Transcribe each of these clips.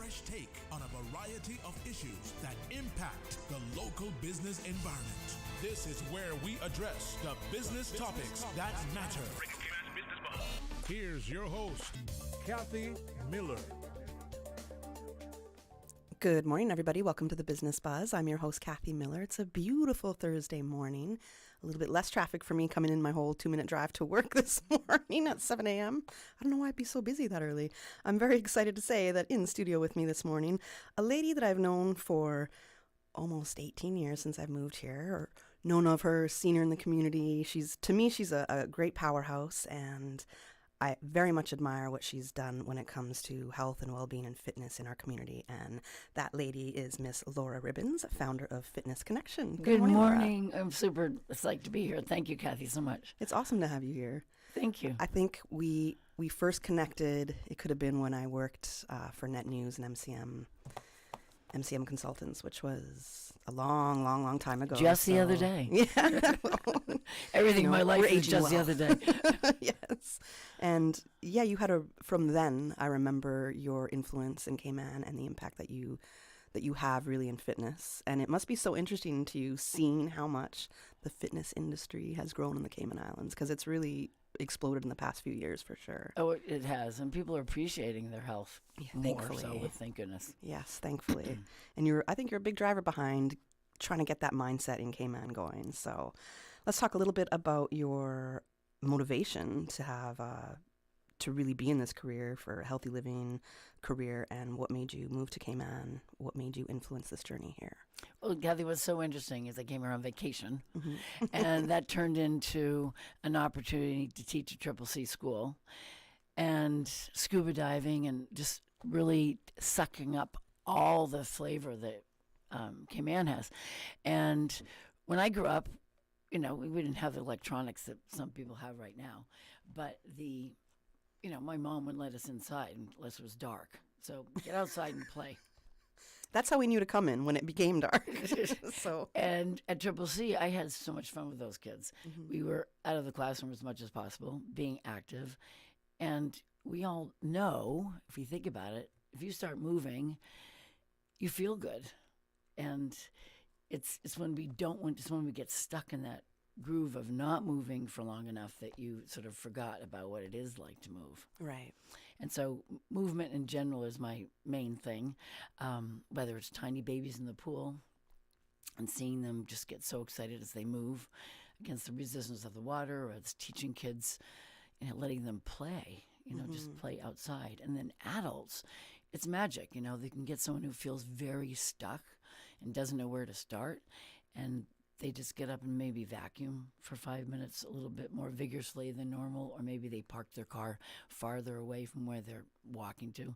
fresh take on a variety of issues that impact the local business environment. This is where we address the business topics that matter. Here's your host, Kathy Miller. Good morning, everybody. Welcome to the Business Buzz. I'm your host, Kathy Miller. It's a beautiful Thursday morning. A little bit less traffic for me coming in my whole 2-minute drive to work this morning at 7 a.m. I don't know why I'd be so busy that early. I'm very excited to say that in studio with me this morning, a lady that I've known for almost 18 years since I've moved here, or known of her, seen her in the community. To me, she's a great powerhouse, and I very much admire what she's done when it comes to health and well-being and fitness in our community. And that lady is Miss Laura Ribbons, founder of Fitness Connection. Good morning. I'm super psyched to be here. Thank you, Kathy, so much. It's awesome to have you here. Thank you. I think we first connected, it could have been when I worked for Net News and MCM Consultants, which was a long time ago. Just the other day. Yeah. Everything in my life is just the other day. Yes. And yeah, you had from then, I remember your influence in Cayman and the impact that you have really in fitness. And it must be so interesting to you seeing how much the fitness industry has grown in the Cayman Islands, because it's really exploded in the past few years for sure. Oh, it has. And people are appreciating their health more so, thank goodness. Yes, thankfully. And I think you're a big driver behind trying to get that mindset in Cayman going. So let's talk a little bit about your motivation to have to really be in this career for a healthy living career, and what made you move to Cayman? What made you influence this journey here? Well, Kathy, what's so interesting is I came here on vacation, and that turned into an opportunity to teach a CCC school and scuba diving and just really sucking up all the flavor that Cayman has. And when I grew up, we didn't have the electronics that some people have right now, but my mom wouldn't let us inside unless it was dark. So get outside and play. That's how we knew to come in, when it became dark. And at CCC, I had so much fun with those kids. We were out of the classroom as much as possible, being active. And we all know, if you think about it, if you start moving, you feel good. And it's when we get stuck in that groove of not moving for long enough that you sort of forgot about what it is like to move. Right. And so movement in general is my main thing, whether it's tiny babies in the pool and seeing them just get so excited as they move against the resistance of the water, or it's teaching kids, letting them play, just play outside. And then adults, it's magic. They can get someone who feels very stuck and doesn't know where to start, and they just get up and maybe vacuum for 5 minutes a little bit more vigorously than normal, or maybe they park their car farther away from where they're walking to,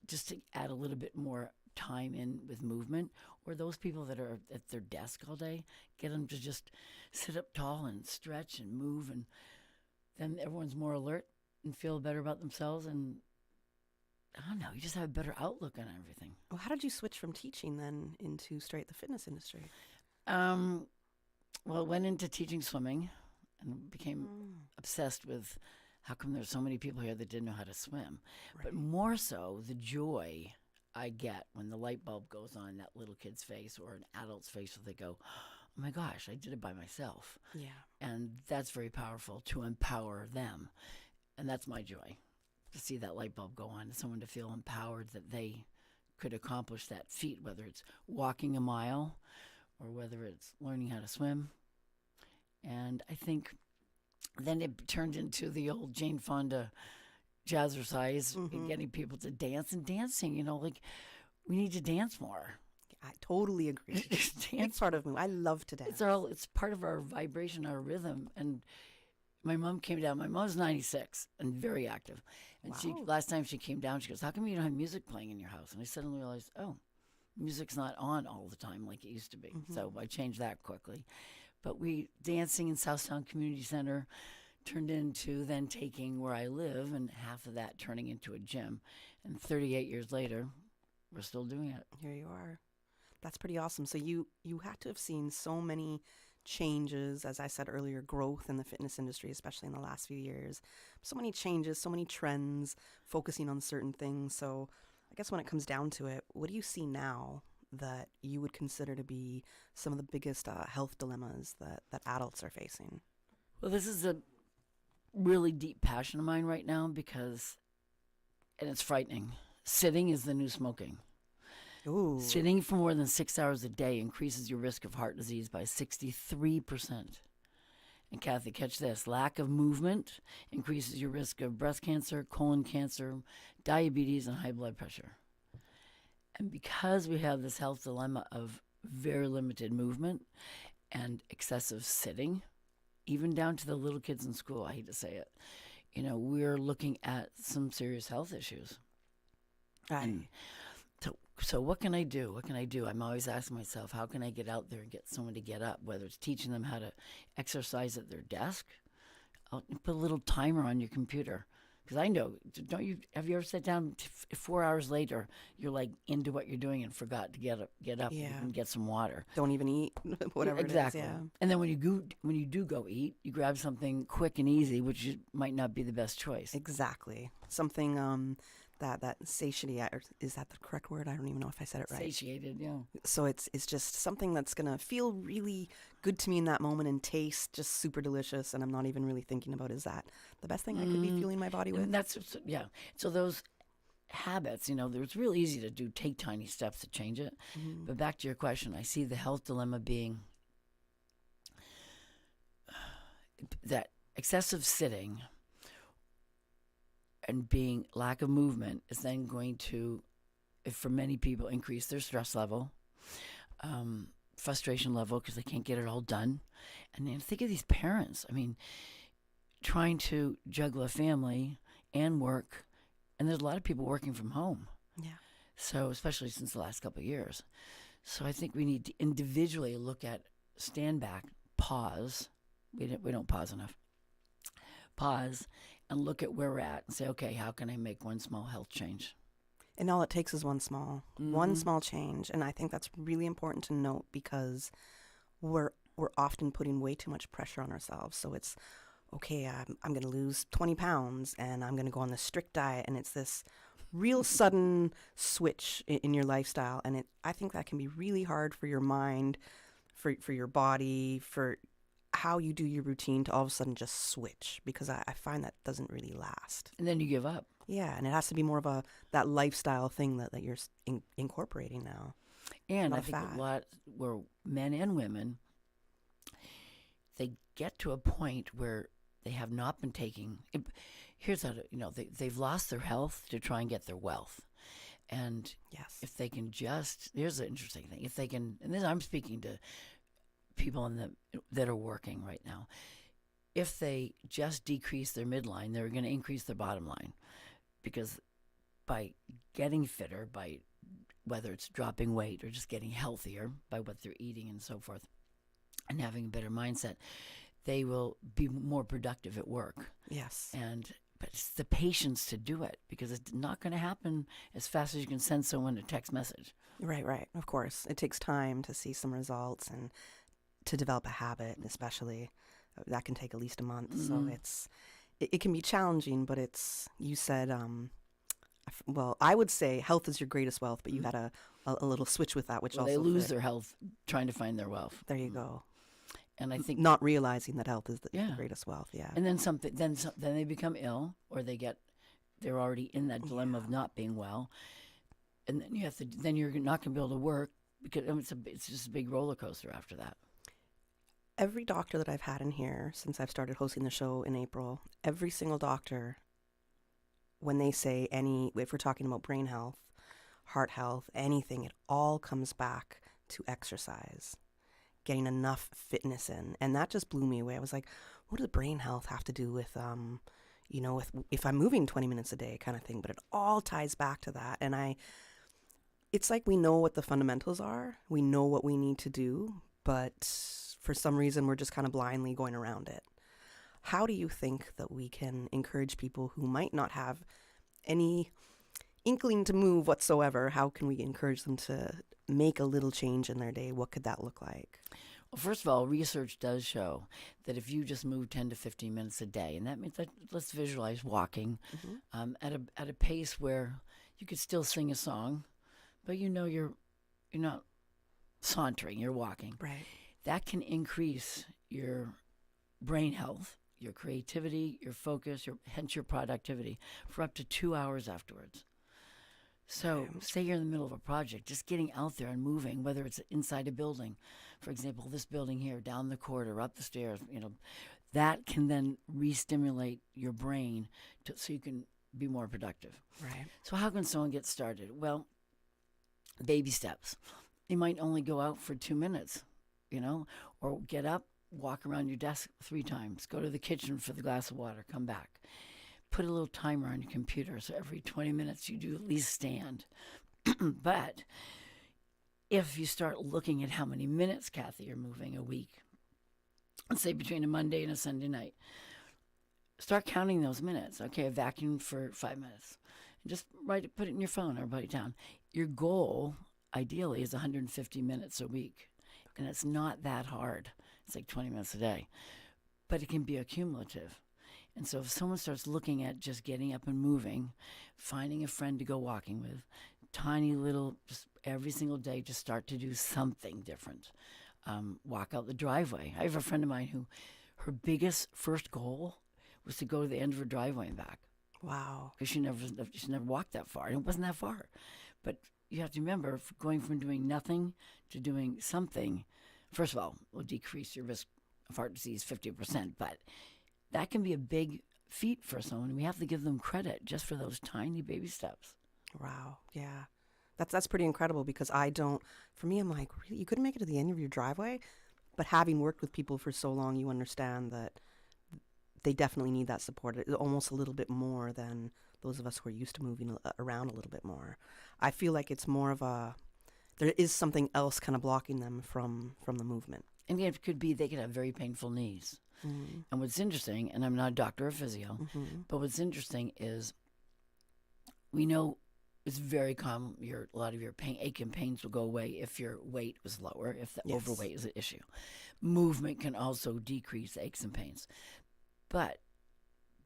just to add a little bit more time in with movement. Or those people that are at their desk all day, get them to just sit up tall and stretch and move, and then everyone's more alert and feel better about themselves, and I don't know, you just have a better outlook on everything. Well, how did you switch from teaching then into straight the fitness industry? Well, I went into teaching swimming and became obsessed with how come there's so many people here that didn't know how to swim. Right. But more so, the joy I get when the light bulb goes on in that little kid's face or an adult's face, where they go, oh my gosh, I did it by myself. Yeah. And that's very powerful, to empower them. And that's my joy, to see that light bulb go on, and someone to feel empowered that they could accomplish that feat, whether it's walking a mile or whether it's learning how to swim. And I think then it turned into the old Jane Fonda jazzercise, getting people to dance and dancing. We need to dance more. I totally agree. Dance part of me. I love to dance. It's part of our vibration, our rhythm. And my mom came down. My mom's 96 and very active. And last time she came down, she goes, how come you don't have music playing in your house? And I suddenly realized, music's not on all the time like it used to be. So I changed that quickly. But dancing in Southtown Community Center turned into then taking where I live, and half of that turning into a gym. And 38 years later, we're still doing it. Here you are. That's pretty awesome. So you had to have seen so many changes, as I said earlier, growth in the fitness industry, especially in the last few years. So many changes, so many trends, focusing on certain things. So I guess when it comes down to it, what do you see now that you would consider to be some of the biggest health dilemmas that adults are facing? Well, this is a really deep passion of mine right now and it's frightening. Sitting is the new smoking. Ooh. Sitting for more than 6 hours a day increases your risk of heart disease by 63%. And Kathy, catch this. Lack of movement increases your risk of breast cancer, colon cancer, diabetes, and high blood pressure. And because we have this health dilemma of very limited movement and excessive sitting, even down to the little kids in school, I hate to say it, we're looking at some serious health issues. And so what can I do? What can I do? I'm always asking myself, how can I get out there and get someone to get up, whether it's teaching them how to exercise at their desk. I'll put a little timer on your computer. Because I know, have you ever sat down 4 hours later, you're like into what you're doing and forgot to get up and get some water. Don't even eat, whatever exactly. it is. Yeah. And then when you do go eat, you grab something quick and easy, which might not be the best choice. Exactly. Something that satiety, is that the correct word? I don't even know if I said it right. Satiated, yeah. So it's just something that's going to feel really good to me in that moment and taste just super delicious, and I'm not even really thinking about, is that the best thing I could be fueling my body with? And yeah. So those habits, it's real easy to take tiny steps to change it. Mm-hmm. But back to your question, I see the health dilemma being that excessive sitting and being lack of movement is then going to, for many people, increase their stress level, frustration level because they can't get it all done. And then think of these parents. I mean, trying to juggle a family and work, and there's a lot of people working from home. Yeah. So especially since the last couple of years. So I think we need to individually look at, stand back, pause. We don't pause enough. Pause and look at where we're at and say, okay, how can I make one small health change? And all it takes is one small change. And I think that's really important to note because we're often putting way too much pressure on ourselves. So it's, okay, I'm going to lose 20 pounds and I'm going to go on this strict diet. And it's this real sudden switch in your lifestyle. And I think that can be really hard for your mind, for your body, for how you do your routine to all of a sudden just switch, because I find that doesn't really last. And then you give up. Yeah, and it has to be more of that lifestyle thing that you're incorporating now. And I think a lot where men and women, they get to a point where they have not been taking. Here's how they've lost their health to try and get their wealth. And yes, if they can here's the interesting thing. If they can, and then I'm speaking to people that are working right now. If they just decrease their midline, they're going to increase their bottom line, because by getting fitter, by whether it's dropping weight or just getting healthier by what they're eating and so forth, and having a better mindset, they will be more productive at work. Yes. But it's the patience to do it, because it's not going to happen as fast as you can send someone a text message. Right. Of course. It takes time to see some results and to develop a habit, especially. That can take at least a month. Mm-hmm. So it can be challenging, but you said, well, I would say health is your greatest wealth, but you had a little switch with that, which also they lose their health trying to find their wealth. There you go. And I think not realizing that health is the greatest wealth. Yeah. And then then they become ill, or they're already in that dilemma of not being well, and then you're not going to be able to work, because it's just a big roller coaster after that. Every doctor that I've had in here since I've started hosting the show in April, every single doctor, when they say if we're talking about brain health, heart health, anything, it all comes back to exercise, getting enough fitness in. And that just blew me away. I was like, what does brain health have to do with, with if I'm moving 20 minutes a day kind of thing? But it all ties back to that. And it's like we know what the fundamentals are. We know what we need to do, but for some reason, we're just kind of blindly going around it. How do you think that we can encourage people who might not have any inkling to move whatsoever? How can we encourage them to make a little change in their day? What could that look like? Well, first of all, research does show that if you just move 10 to 15 minutes a day, and that means that let's visualize walking at a pace where you could still sing a song, but you're not sauntering, you're walking. Right. That can increase your brain health, your creativity, your focus, hence your productivity for up to 2 hours afterwards. So say you're in the middle of a project, just getting out there and moving, whether it's inside a building, for example, this building here, down the corridor, up the stairs, that can then re-stimulate your brain so you can be more productive. Right. So how can someone get started? Well, baby steps. You might only go out for 2 minutes, or get up, walk around your desk 3 times, go to the kitchen for the glass of water, come back. Put a little timer on your computer so every 20 minutes you do at least stand. But if you start looking at how many minutes, Kathy, you're moving a week, let's say between a Monday and a Sunday night, start counting those minutes. Okay, I vacuumed for 5 minutes. And just put it in your phone or write it down. Your goal, ideally, is 150 minutes a week. And it's not that hard. It's like 20 minutes a day. But it can be accumulative. And so if someone starts looking at just getting up and moving, finding a friend to go walking with, tiny little, just every single day, just start to do something different. Walk out the driveway. I have a friend of mine who, her biggest first goal was to go to the end of her driveway and back. Wow. Because she never walked that far. And it wasn't that far. But you have to remember, going from doing nothing to doing something, first of all, will decrease your risk of heart disease 50%. But that can be a big feat for someone. We have to give them credit just for those tiny baby steps. Wow. Yeah. That's pretty incredible because for me, I'm like, really, you couldn't make it to the end of your driveway? But having worked with people for so long, you understand that they definitely need that support, almost a little bit more than those of us who are used to moving around a little bit more. I feel like it's more of there is something else kind of blocking them from the movement. And it could be they could have very painful knees. Mm-hmm. And what's interesting, and I'm not a doctor or physio, but what's interesting is we know it's very common. A lot of your ache and pains will go away if your weight was lower, if the overweight is an issue. Movement can also decrease aches and pains. But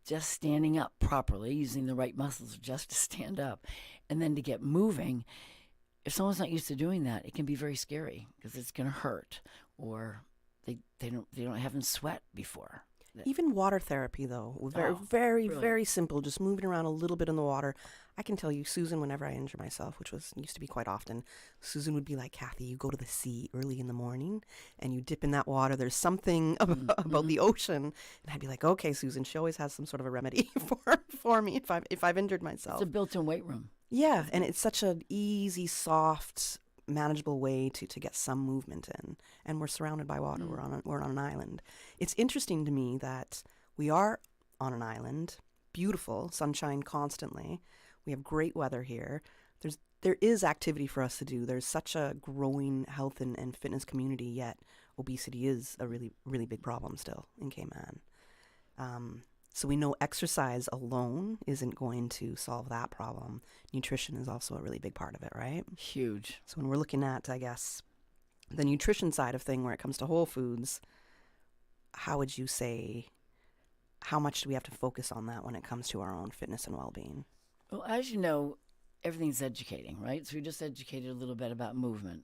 just standing up properly, using the right muscles just to stand up, and then to get moving, if someone's not used to doing that, it can be very scary because it's going to hurt, or they haven't sweat before. Even water therapy, though, very simple, just moving around a little bit in the water. I can tell you, Susan, whenever I injure myself, which used to be quite often, Susan would be like, Kathy, you go to the sea early in the morning and you dip in that water. There's something about the ocean. And I'd be like, okay, Susan. She always has some sort of a remedy for me if I've injured myself. It's a built-in weight room. Yeah, and it's such an easy, soft, manageable way to get some movement in. And we're surrounded by water. We're on an island. It's interesting to me that we are on an island, beautiful, sunshine constantly. We have great weather here. There is activity for us to do. There's such a growing health and fitness community, yet obesity is a really, really big problem still in Cayman. So we know exercise alone isn't going to solve that problem. Nutrition is also a really big part of it, right? Huge. So when we're looking at, I guess, the nutrition side of thing where it comes to whole foods, how would you say, how much do we have to focus on that when it comes to our own fitness and well-being? Well, as you know, everything's educating, right? So we just educated a little bit about movement.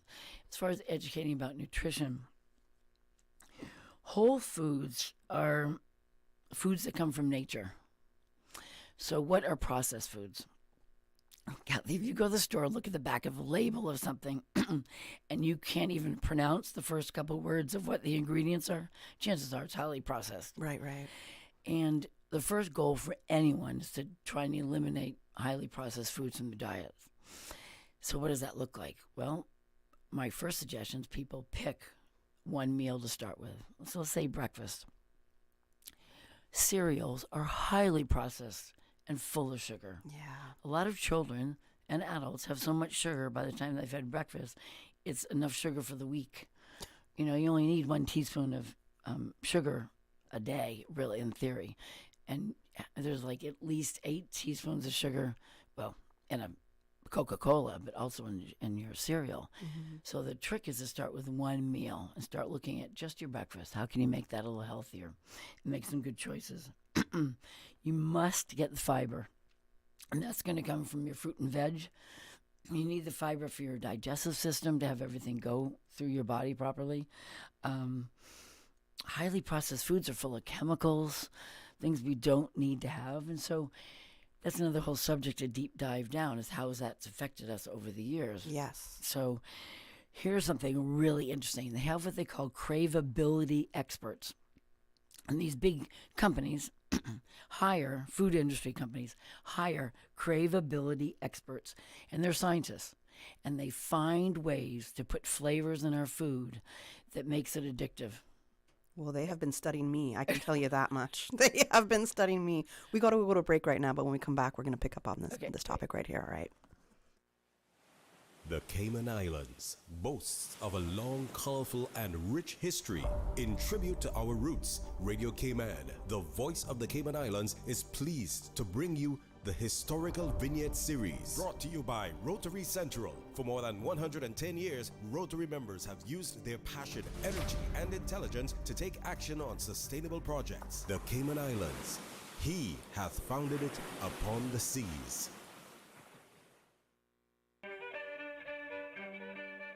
As far as educating about nutrition, whole foods are foods that come from nature. So what are processed foods? Kathy, if you go to the store, look at the back of a label of something, and you can't even pronounce the first couple words of what the ingredients are, chances are it's highly processed. Right. And the first goal for anyone is to try and eliminate highly processed foods from their diet. So what does that look like? Well, my first suggestion is people pick one meal to start with. So let's say breakfast. Cereals are highly processed and full of sugar. Yeah. A lot of children and adults have so much sugar by the time they've had breakfast, it's enough sugar for the week. You only need 1 teaspoon of sugar a day, really, in theory. And there's like at least 8 teaspoons of sugar, well, in a Coca-Cola, but also in your cereal. Mm-hmm. So the trick is to start with one meal and start looking at just your breakfast. How can you make that a little healthier and make some good choices? You must get the fiber. And that's going to come from your fruit and veg. You need the fiber for your digestive system to have everything go through your body properly. Highly processed foods are full of chemicals, things we don't need to have. And so that's another whole subject to deep dive down, is how has that affected us over the years. Yes. So here's something really interesting. They have what they call craveability experts. And these big companies hire, food industry companies, hire craveability experts. And they're scientists. And they find ways to put flavors in our food that makes it addictive. Well, they have been studying me. I can tell you that much. They have been studying me. We got to go to a break right now, but when we come back, we're going to pick up on this topic right here. All right. The Cayman Islands boasts of a long, colorful, and rich history. In tribute to our roots, Radio Cayman, the voice of the Cayman Islands, is pleased to bring you the Historical Vignette Series, brought to you by Rotary Central. For more than 110 years, Rotary members have used their passion, energy, and intelligence to take action on sustainable projects. The Cayman Islands, he hath founded it upon the seas.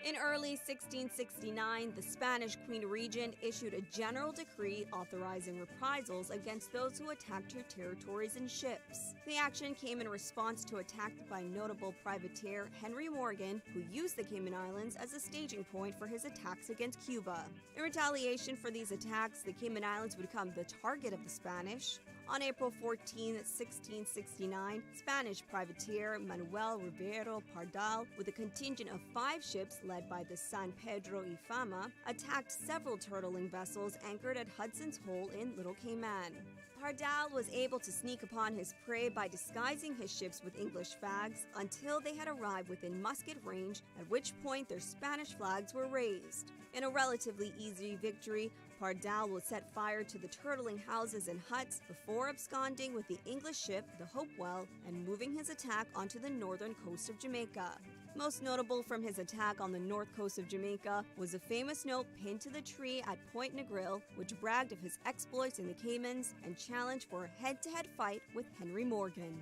In early 1669, the Spanish Queen Regent issued a general decree authorizing reprisals against those who attacked her territories in ships. The action came in response to attacks by notable privateer Henry Morgan, who used the Cayman Islands as a staging point for his attacks against Cuba. In retaliation for these attacks, the Cayman Islands would become the target of the Spanish. On April 14, 1669, Spanish privateer Manuel Ribeiro Pardal, with a contingent of 5 ships led by the San Pedro y Fama, attacked several turtling vessels anchored at Hudson's Hole in Little Cayman. Pardal was able to sneak upon his prey by disguising his ships with English flags until they had arrived within musket range, at which point their Spanish flags were raised. In a relatively easy victory, Pardal will set fire to the turtling houses and huts before absconding with the English ship, the Hopewell, and moving his attack onto the northern coast of Jamaica. Most notable from his attack on the north coast of Jamaica was a famous note pinned to the tree at Point Negril, which bragged of his exploits in the Caymans and challenged for a head-to-head fight with Henry Morgan.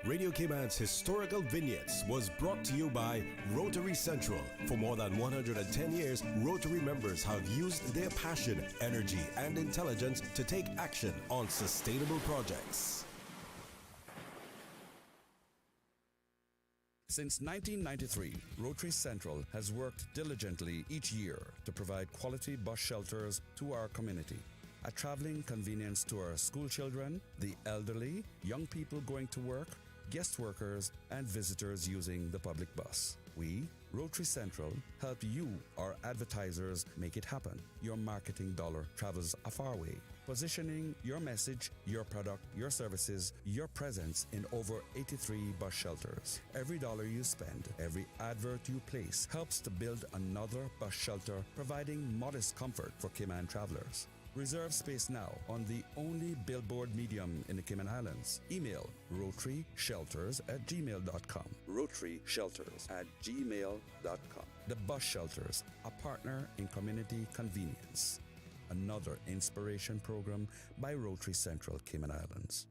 Radio Cayman's Historical Vignettes was brought to you by Rotary Central. For more than 110 years, Rotary members have used their passion, energy, and intelligence to take action on sustainable projects. Since 1993, Rotary Central has worked diligently each year to provide quality bus shelters to our community. A traveling convenience to our school children, the elderly, young people going to work, guest workers, and visitors using the public bus. We, Rotary Central, help you, our advertisers, make it happen. Your marketing dollar travels a far way. Positioning your message, your product, your services, your presence in over 83 bus shelters. Every dollar you spend, every advert you place helps to build another bus shelter, providing modest comfort for Cayman travelers. Reserve space now on the only billboard medium in the Cayman Islands. Email rotaryshelters@gmail.com. rotaryshelters@gmail.com. The Bus Shelters, a partner in community convenience. Another inspiration program by Rotary Central Cayman Islands.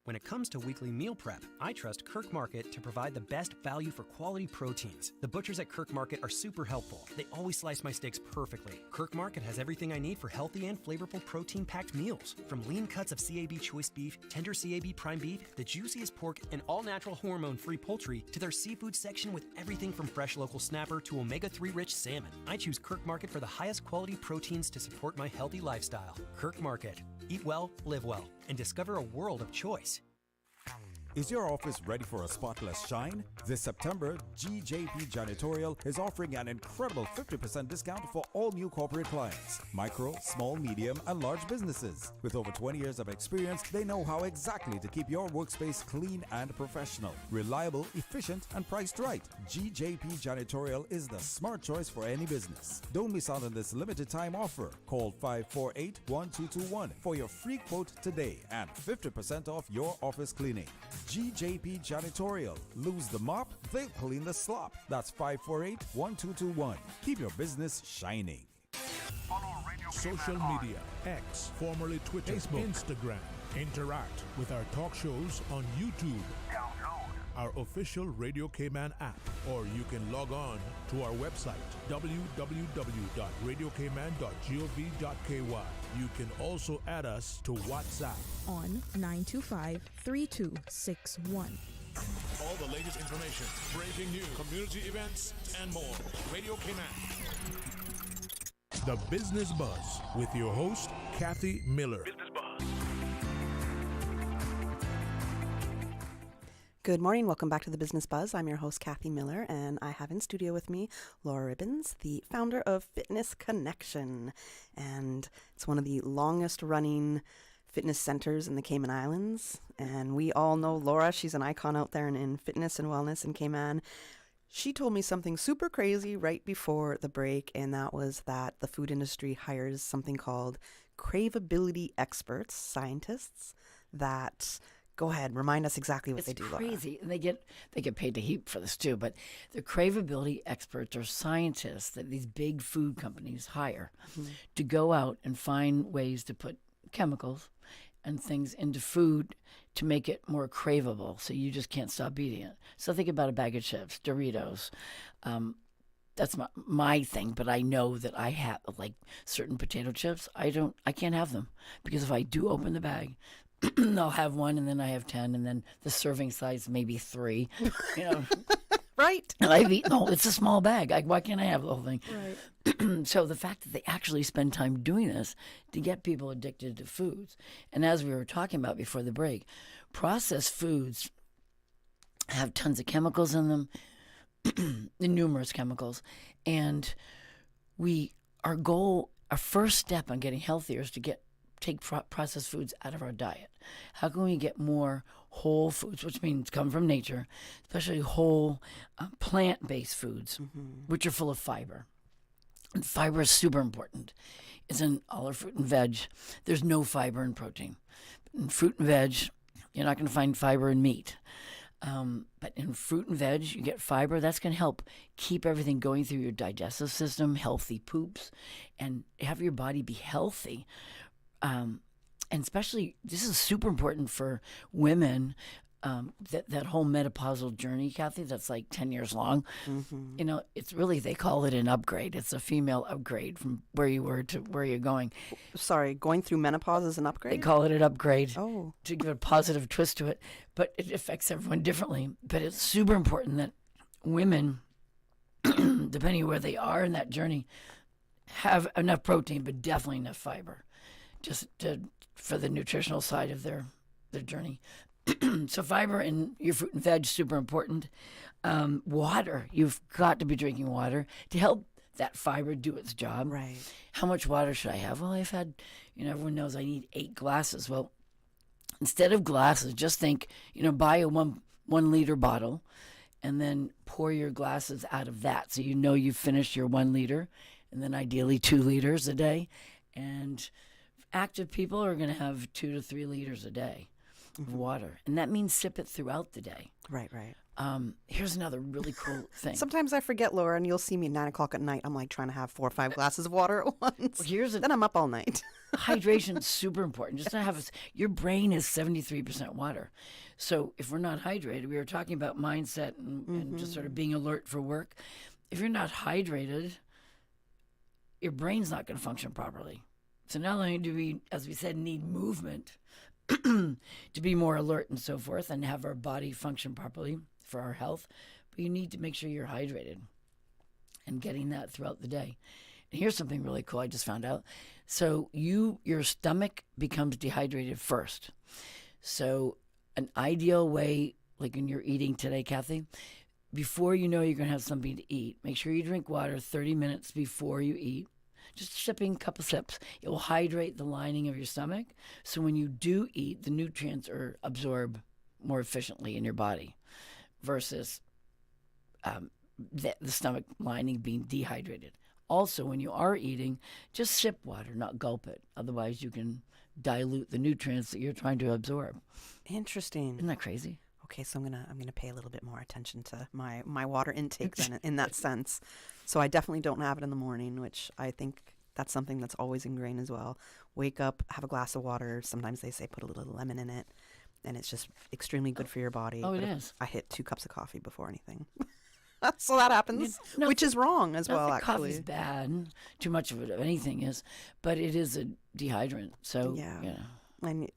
When it comes to weekly meal prep, I trust Kirk Market to provide the best value for quality proteins. The butchers at Kirk Market are super helpful. They always slice my steaks perfectly. Kirk Market has everything I need for healthy and flavorful protein-packed meals. From lean cuts of CAB choice beef, tender CAB prime beef, the juiciest pork, and all-natural hormone-free poultry, to their seafood section with everything from fresh local snapper to omega-3 rich salmon. I choose Kirk Market for the highest quality proteins to support my healthy lifestyle. Kirk Market. Eat well, live well, and discover a world of choice. Is your office ready for a spotless shine? This September, GJP Janitorial is offering an incredible 50% discount for all new corporate clients, micro, small, medium, and large businesses. With over 20 years of experience, they know how exactly to keep your workspace clean and professional, reliable, efficient, and priced right. GJP Janitorial is the smart choice for any business. Don't miss out on this limited time offer. Call 548-1221 for your free quote today and 50% off your office cleaning. GJP Janitorial. Lose the mop, they'll clean the slop. That's 548-1221. Keep your business shining. Follow Radio social media, X, formerly Twitter, Facebook, Instagram. Interact with our talk shows on YouTube, our official Radio Cayman app, or you can log on to our website, www.radiocayman.gov.ky. You can also add us to WhatsApp on 925-3261. All the latest information, breaking news, community events, and more. Radio Cayman. The Business Buzz with your host, Kathy Miller. Business Buzz. Good morning. Welcome back to the Business Buzz. I'm your host, Kathy Miller, and I have in studio with me Laura Ribbons, the founder of Fitness Connection. And it's one of the longest running fitness centers in the Cayman Islands. And we all know Laura. She's an icon out there in fitness and wellness in Cayman. She told me something super crazy right before the break, and that was that the food industry hires something called craveability experts, scientists that... Go ahead. Remind us exactly what they do. It's crazy. And they get paid to heap for this too. But the craveability experts are scientists that these big food companies hire to go out and find ways to put chemicals and things into food to make it more craveable, so you just can't stop eating it. So think about a bag of chips, Doritos. That's my thing, but I know that I have, like certain potato chips, I can't have them, because if I do open the bag, I'll have one, and then I have 10, and then the serving size maybe 3. You know, right? And I've eaten the whole. It's a small bag. Why can't I have the whole thing? Right. So the fact that they actually spend time doing this to get people addicted to foods, and as we were talking about before the break, processed foods have tons of chemicals in them, numerous chemicals, and our first step on getting healthier is to take processed foods out of our diet. How can we get more whole foods, which means come from nature, especially whole plant-based foods, which are full of fiber. And fiber is super important. It's in all our fruit and veg. There's no fiber in protein. In fruit and veg, you're not going to find fiber in meat. But in fruit and veg, you get fiber. That's going to help keep everything going through your digestive system, healthy poops, and have your body be healthy. And especially, this is super important for women, that whole menopausal journey, Kathy, that's like 10 years long. You know, it's really, they call it an upgrade. It's a female upgrade from where you were to where you're going. Sorry, going through menopause is an upgrade? They call it an upgrade to give a positive twist to it, but it affects everyone differently. But it's super important that women, depending on where they are in that journey, have enough protein, but definitely enough fiber. For the nutritional side of their journey. So fiber in your fruit and veg, super important. Water, you've got to be drinking water to help that fiber do its job. Right. How much water should I have? Well, I've had, everyone knows I need 8 glasses. Well, instead of glasses, just think, buy a 1 liter bottle and then pour your glasses out of that. So you've finished your 1 liter, and then ideally 2 liters a day. And active people are going to have 2 to 3 liters a day of water, and that means sip it throughout the day. Right, right. Here's another really cool thing. Sometimes I forget, Laura, and you'll see me at 9 o'clock at night. I'm like trying to have 4 or 5 glasses of water at once. Well, then I'm up all night. Hydration is super important. Just to have your brain is 73% water. So if we're not hydrated, we were talking about mindset and just sort of being alert for work. If you're not hydrated, your brain's not going to function properly. So not only do we, as we said, need movement to be more alert and so forth and have our body function properly for our health, but you need to make sure you're hydrated and getting that throughout the day. And here's something really cool I just found out. So your stomach becomes dehydrated first. So an ideal way, like when you're eating today, Kathy, before you know you're going to have something to eat, make sure you drink water 30 minutes before you eat. Just sipping a couple sips. It will hydrate the lining of your stomach. So when you do eat, the nutrients are absorbed more efficiently in your body versus the stomach lining being dehydrated. Also, when you are eating, just sip water, not gulp it. Otherwise, you can dilute the nutrients that you're trying to absorb. Interesting. Isn't that crazy? Okay, so I'm gonna pay a little bit more attention to my water intake then in that sense. So I definitely don't have it in the morning, which I think That's something that's always ingrained as well. Wake up, have a glass of water. Sometimes they say put a little lemon in it, and it's just extremely good for your body. Oh, it But is. I hit 2 cups of coffee before anything. So that happens, No, which is wrong as well, not that actually. coffee's bad. Too much of it, of anything is, but it is a dehydrant. So Yeah. yeah. And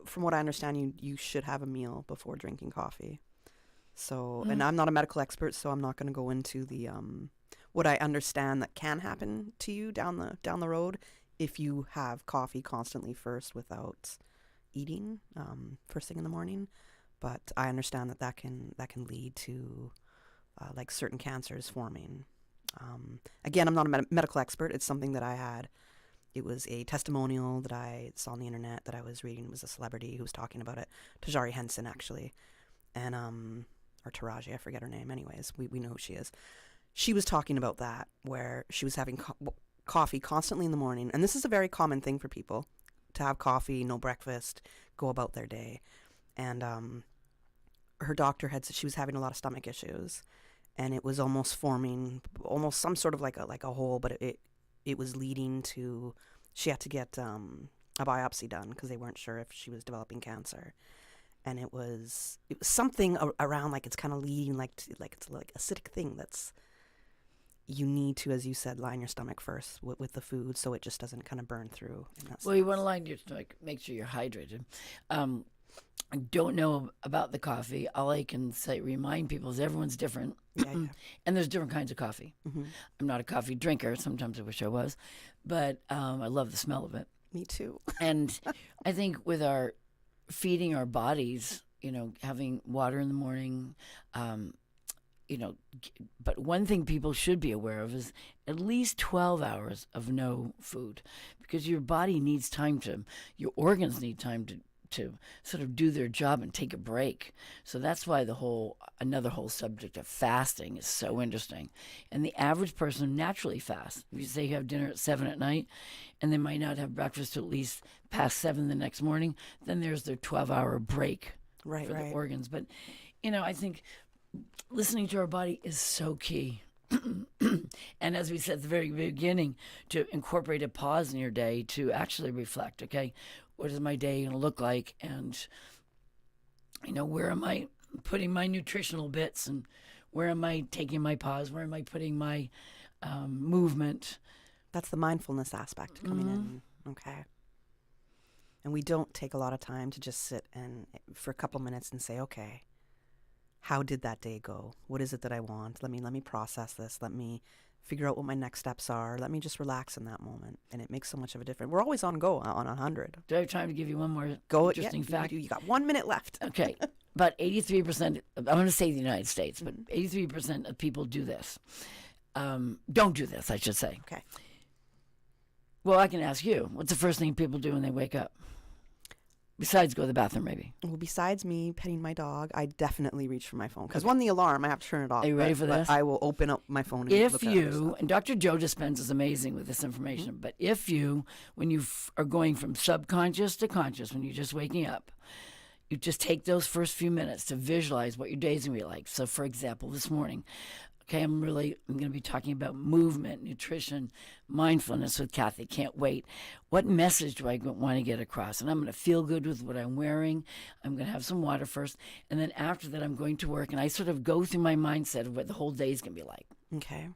from what I understand, you should have a meal before drinking coffee. So, and I'm not a medical expert, so I'm not going to go into the what I understand that can happen to you down the road if you have coffee constantly first without eating first thing in the morning. But I understand that can lead to like certain cancers forming. Again, I'm not a medical expert. It's something that I had. It was a testimonial that I saw on the internet that I was reading. It was a celebrity who was talking about it. Tajari Henson, actually. And, or Taraji, I forget her name. Anyways, we know who she is. She was talking about that, where she was having coffee constantly in the morning. And this is a very common thing for people, to have coffee, no breakfast, go about their day. And her doctor had said she was having a lot of stomach issues. And it was almost forming almost some sort of like a hole, but it was leading to, she had to get a biopsy done because they weren't sure if she was developing cancer. And it was something around like it's kind of leading it's like acidic thing that's, you need to, as you said, line your stomach first with the food so it just doesn't kind of burn through. Well, you want to line your stomach, make sure you're hydrated. I don't know about the coffee. All I can say, remind people, is everyone's different. Yeah. And there's different kinds of coffee. Mm-hmm. I'm not a coffee drinker. Sometimes I wish I was. But I love the smell of it. Me too. And I think with our feeding our bodies, having water in the morning, but one thing people should be aware of is at least 12 hours of no food, because your body needs time your organs need time to sort of do their job and take a break. So that's why another whole subject of fasting is so interesting. And the average person naturally fasts. If you say you have dinner at 7 at night and they might not have breakfast till at least past 7 the next morning, then there's their 12-hour break for the organs. But, I think listening to our body is so key. And as we said at the very beginning, to incorporate a pause in your day to actually reflect, okay, what is my day going to look like? And, where am I putting my nutritional bits, and where am I taking my pause? Where am I putting my movement? That's the mindfulness aspect coming in. Okay. And we don't take a lot of time to just sit and for a couple minutes and say, okay, how did that day go? What is it that I want? Let me process this. Let me figure out what my next steps are. Let me just relax in that moment. And it makes so much of a difference. We're always on go on 100. Do I have time to give you one more interesting fact? You got 1 minute left. Okay. About 83%, I'm going to say the United States, but 83% of people do this. Don't do this, I should say. Okay. Well, I can ask you, what's the first thing people do when they wake up? Besides go to the bathroom, maybe. Well, besides me petting my dog, I definitely reach for my phone. Because the alarm, I have to turn it off. Are you ready for this? I will open up my phone and if look at you, and Dr. Joe Dispenza is amazing with this information, but if you, when you are going from subconscious to conscious, when you're just waking up, you just take those first few minutes to visualize what your day's going to be like. So, for example, this morning, okay, I'm going to be talking about movement, nutrition, mindfulness with Kathy. Can't wait. What message do I want to get across? And I'm going to feel good with what I'm wearing. I'm going to have some water first. And then after that, I'm going to work. And I sort of go through my mindset of what the whole day is going to be like. Okay.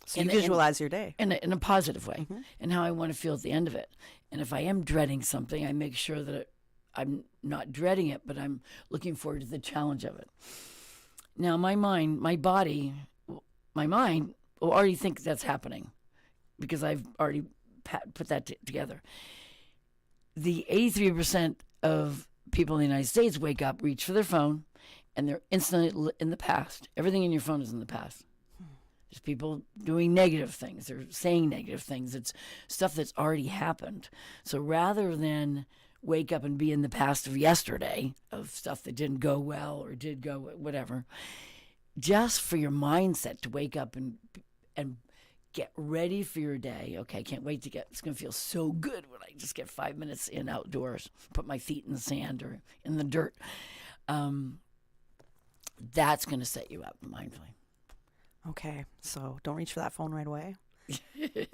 So you visualize your day. In a positive way. And how I want to feel at the end of it. And if I am dreading something, I make sure that I'm not dreading it, but I'm looking forward to the challenge of it. Now, my mind will already think that's happening because I've already put that together. The 83% of people in the United States wake up, reach for their phone, and they're instantly in the past. Everything in your phone is in the past. There's people doing negative things. They're saying negative things. It's stuff that's already happened. So rather than wake up and be in the past of yesterday, of stuff that didn't go well or did go whatever, just for your mindset to wake up and get ready for your day. Okay, can't wait it's going to feel so good when I just get 5 minutes in outdoors, put my feet in the sand or in the dirt. That's going to set you up mindfully. Okay, so don't reach for that phone right away.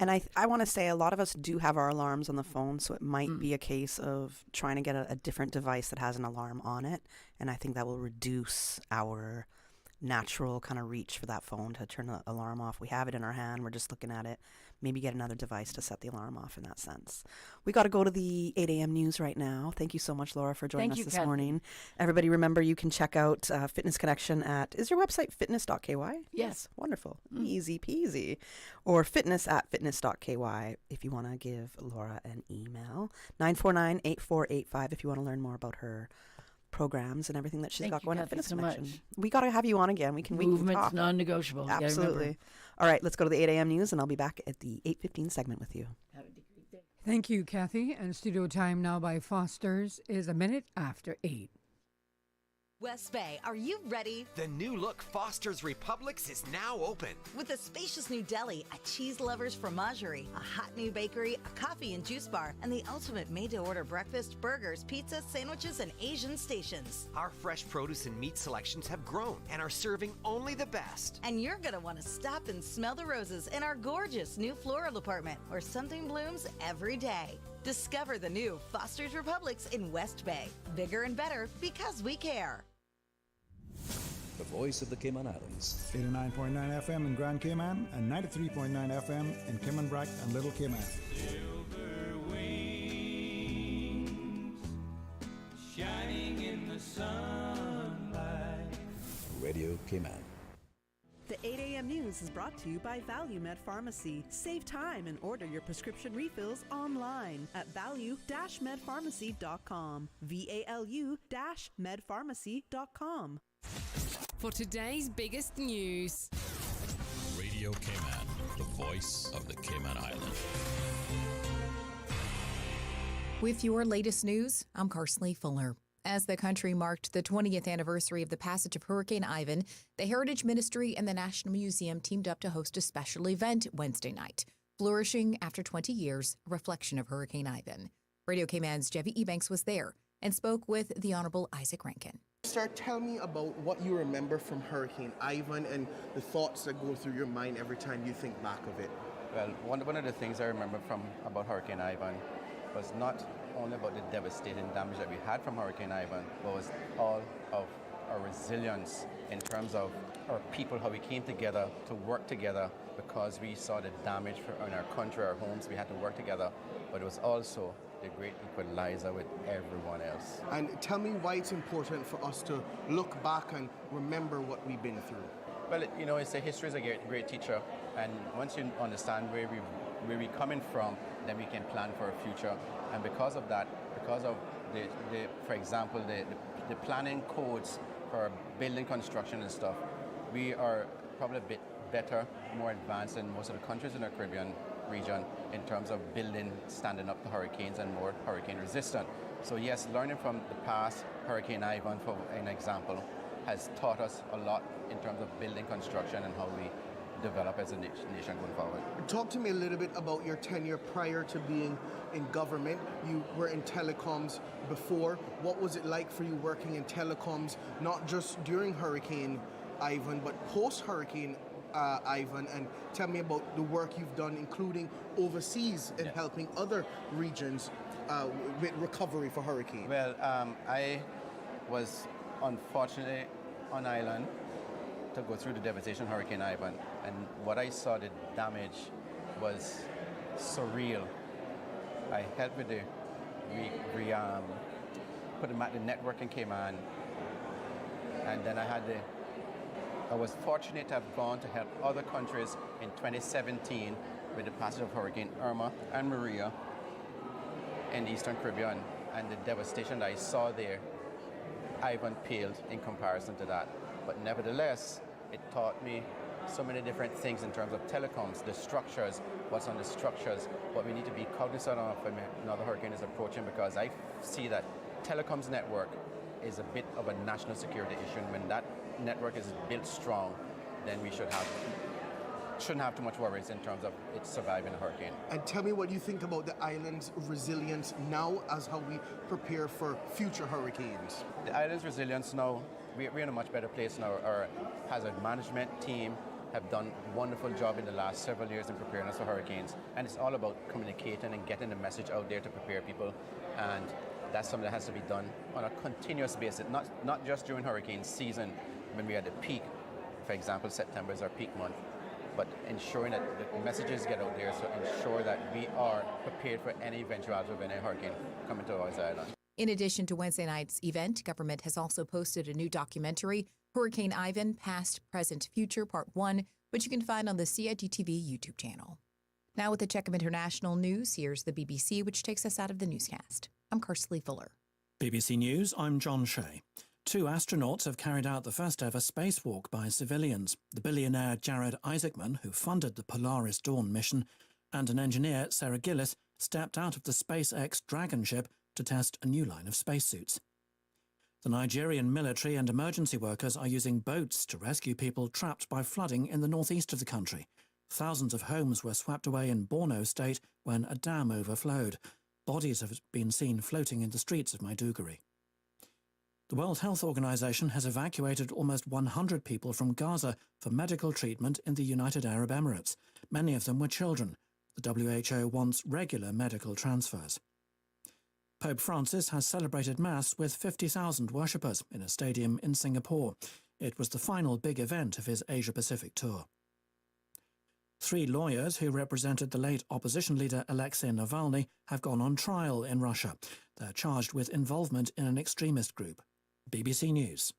And I want to say a lot of us do have our alarms on the phone, so it might be a case of trying to get a different device that has an alarm on it. And I think that will reduce our natural kind of reach for that phone to turn the alarm off. We have it in our hand. We're just looking at it. Maybe get another device to set the alarm off in that sense. We got to go to the 8 a.m. news right now. Thank you so much, Laura, for joining us this morning. Everybody, remember, you can check out Fitness Connection at, is your website fitness.ky? Yes. Wonderful. Easy peasy. Or fitness@fitness.ky if you want to give Laura an email. 949-8485 if you want to learn more about her programs and everything that she's got going at Fitness Connection. Much. We got to have you on again. We can Movement's non-negotiable. Absolutely. All right, let's go to the 8 a.m. news, and I'll be back at the 8:15 segment with you. Thank you, Kathy. And studio time now by Foster's is 8:01. West Bay, are you ready? The new look Foster's Republics is now open. With a spacious new deli, a cheese lover's fromagerie, a hot new bakery, a coffee and juice bar, and the ultimate made-to-order breakfast, burgers, pizza, sandwiches, and Asian stations. Our fresh produce and meat selections have grown and are serving only the best. And you're going to want to stop and smell the roses in our gorgeous new floral department, where something blooms every day. Discover the new Foster's Republics in West Bay. Bigger and better because we care. The voice of the Cayman Islands. 89.9 FM in Grand Cayman and 93.9 FM in Cayman Brac and Little Cayman. Silver wings shining in the sunlight. Radio Cayman. The 8 a.m. news is brought to you by ValueMed Pharmacy. Save time and order your prescription refills online at value-medpharmacy.com. VALU-medpharmacy.com. For today's biggest news. Radio Cayman, the voice of the Cayman Islands. With your latest news, I'm Carsley Fuller. As the country marked the 20th anniversary of the passage of Hurricane Ivan, the Heritage Ministry and the National Museum teamed up to host a special event Wednesday night. Flourishing after 20 years, a reflection of Hurricane Ivan. Radio Cayman's Jevi Ebanks was there and spoke with the Honorable Isaac Rankin. Sir, tell me about what you remember from Hurricane Ivan and the thoughts that go through your mind every time you think back of it. Well, one of the things I remember about Hurricane Ivan was not only about the devastating damage that we had from Hurricane Ivan, but was all of our resilience in terms of our people, how we came together to work together because we saw the damage in our country, our homes. We had to work together, but it was also the great equalizer with everyone else. And tell me why it's important for us to look back and remember what we've been through. Well, history is a great teacher, and once you understand where we're coming from, then we can plan for a future. And because of that, because of for example, the planning codes for building construction and stuff, we are probably a bit better, more advanced than most of the countries in the Caribbean region in terms of building, standing up to hurricanes and more hurricane resistant. So yes, learning from the past, Hurricane Ivan, for an example, has taught us a lot in terms of building construction and how we develop as a nation going forward. Talk to me a little bit about your tenure prior to being in government. You were in telecoms before. What was it like for you working in telecoms, not just during Hurricane Ivan, but post-Hurricane Ivan? And tell me about the work you've done, including overseas in helping other regions with recovery for hurricane. Well, I was unfortunately on island to go through the devastation of Hurricane Ivan, and what I saw, the damage was surreal. I helped with the put the network in Cayman, and then I was fortunate to have gone to help other countries in 2017 with the passage of Hurricane Irma and Maria in the Eastern Caribbean, and the devastation that I saw there, Ivan paled in comparison to that. But nevertheless, it taught me so many different things in terms of telecoms, the structures, what's on the structures, what we need to be cognizant of when another hurricane is approaching, because I see that telecoms network is a bit of a national security issue. And when that network is built strong, then we shouldn't have too much worries in terms of it surviving a hurricane. And tell me what you think about the island's resilience now as how we prepare for future hurricanes. The island's resilience now, we're in a much better place now. Our hazard management team, have done a wonderful job in the last several years in preparing us for hurricanes. And it's all about communicating and getting the message out there to prepare people. And that's something that has to be done on a continuous basis, not just during hurricane season when we are at the peak. For example, September is our peak month, but ensuring that the messages get out there, so ensure that we are prepared for any eventuality of any hurricane coming to our island. In addition to Wednesday night's event, government has also posted a new documentary, Hurricane Ivan, Past, Present, Future, Part 1, which you can find on the CIGTV YouTube channel. Now with the check of international news, here's the BBC, which takes us out of the newscast. I'm Karsley Fuller. BBC News, I'm John Shea. 2 astronauts have carried out the first ever spacewalk by civilians. The billionaire Jared Isaacman, who funded the Polaris Dawn mission, and an engineer, Sarah Gillis, stepped out of the SpaceX Dragon ship to test a new line of spacesuits. The Nigerian military and emergency workers are using boats to rescue people trapped by flooding in the northeast of the country. Thousands of homes were swept away in Borno State when a dam overflowed. Bodies have been seen floating in the streets of Maiduguri. The World Health Organization has evacuated almost 100 people from Gaza for medical treatment in the United Arab Emirates. Many of them were children. The WHO wants regular medical transfers. Pope Francis has celebrated Mass with 50,000 worshippers in a stadium in Singapore. It was the final big event of his Asia-Pacific tour. 3 lawyers who represented the late opposition leader Alexei Navalny have gone on trial in Russia. They're charged with involvement in an extremist group. BBC News.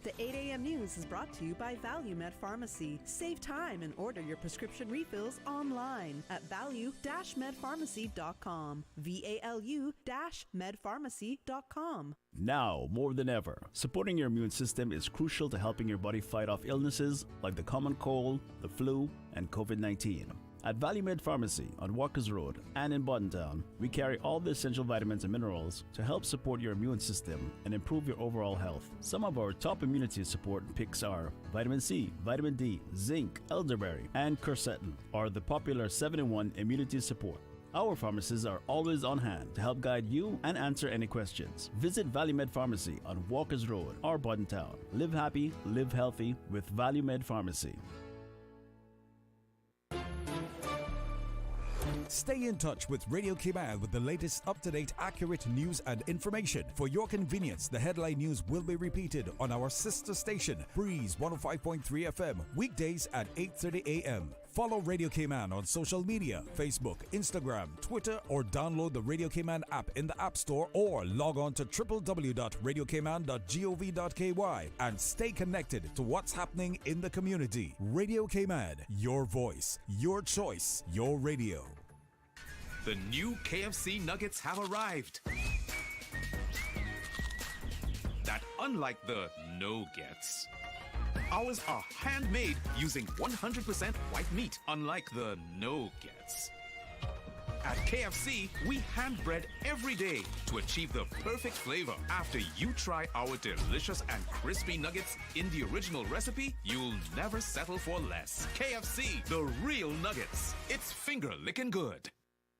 The 8 a.m. news is brought to you by ValueMed Pharmacy. Save time and order your prescription refills online at value-medpharmacy.com. VALU-medpharmacy.com. Now, more than ever, supporting your immune system is crucial to helping your body fight off illnesses like the common cold, the flu, and COVID-19. At ValueMed Pharmacy on Walkers Road and in Buttontown, we carry all the essential vitamins and minerals to help support your immune system and improve your overall health. Some of our top immunity support picks are vitamin C, vitamin D, zinc, elderberry, and quercetin, or the popular 7-in-1 immunity support. Our pharmacists are always on hand to help guide you and answer any questions. Visit ValueMed Pharmacy on Walkers Road or Buttontown. Live happy, live healthy with ValueMed Pharmacy. Stay in touch with Radio Cayman with the latest up-to-date, accurate news and information. For your convenience, the headline news will be repeated on our sister station, Breeze 105.3 FM, weekdays at 8:30 a.m. Follow Radio Cayman on social media, Facebook, Instagram, Twitter, or download the Radio Cayman app in the App Store or log on to www.radiocayman.gov.ky and stay connected to what's happening in the community. Radio Cayman, your voice, your choice, your radio. The new KFC nuggets have arrived. That unlike the no-gets, ours are handmade using 100% white meat, unlike the no-gets. At KFC, we hand-bread every day to achieve the perfect flavor. After you try our delicious and crispy nuggets in the original recipe, you'll never settle for less. KFC, the real nuggets. It's finger-licking good.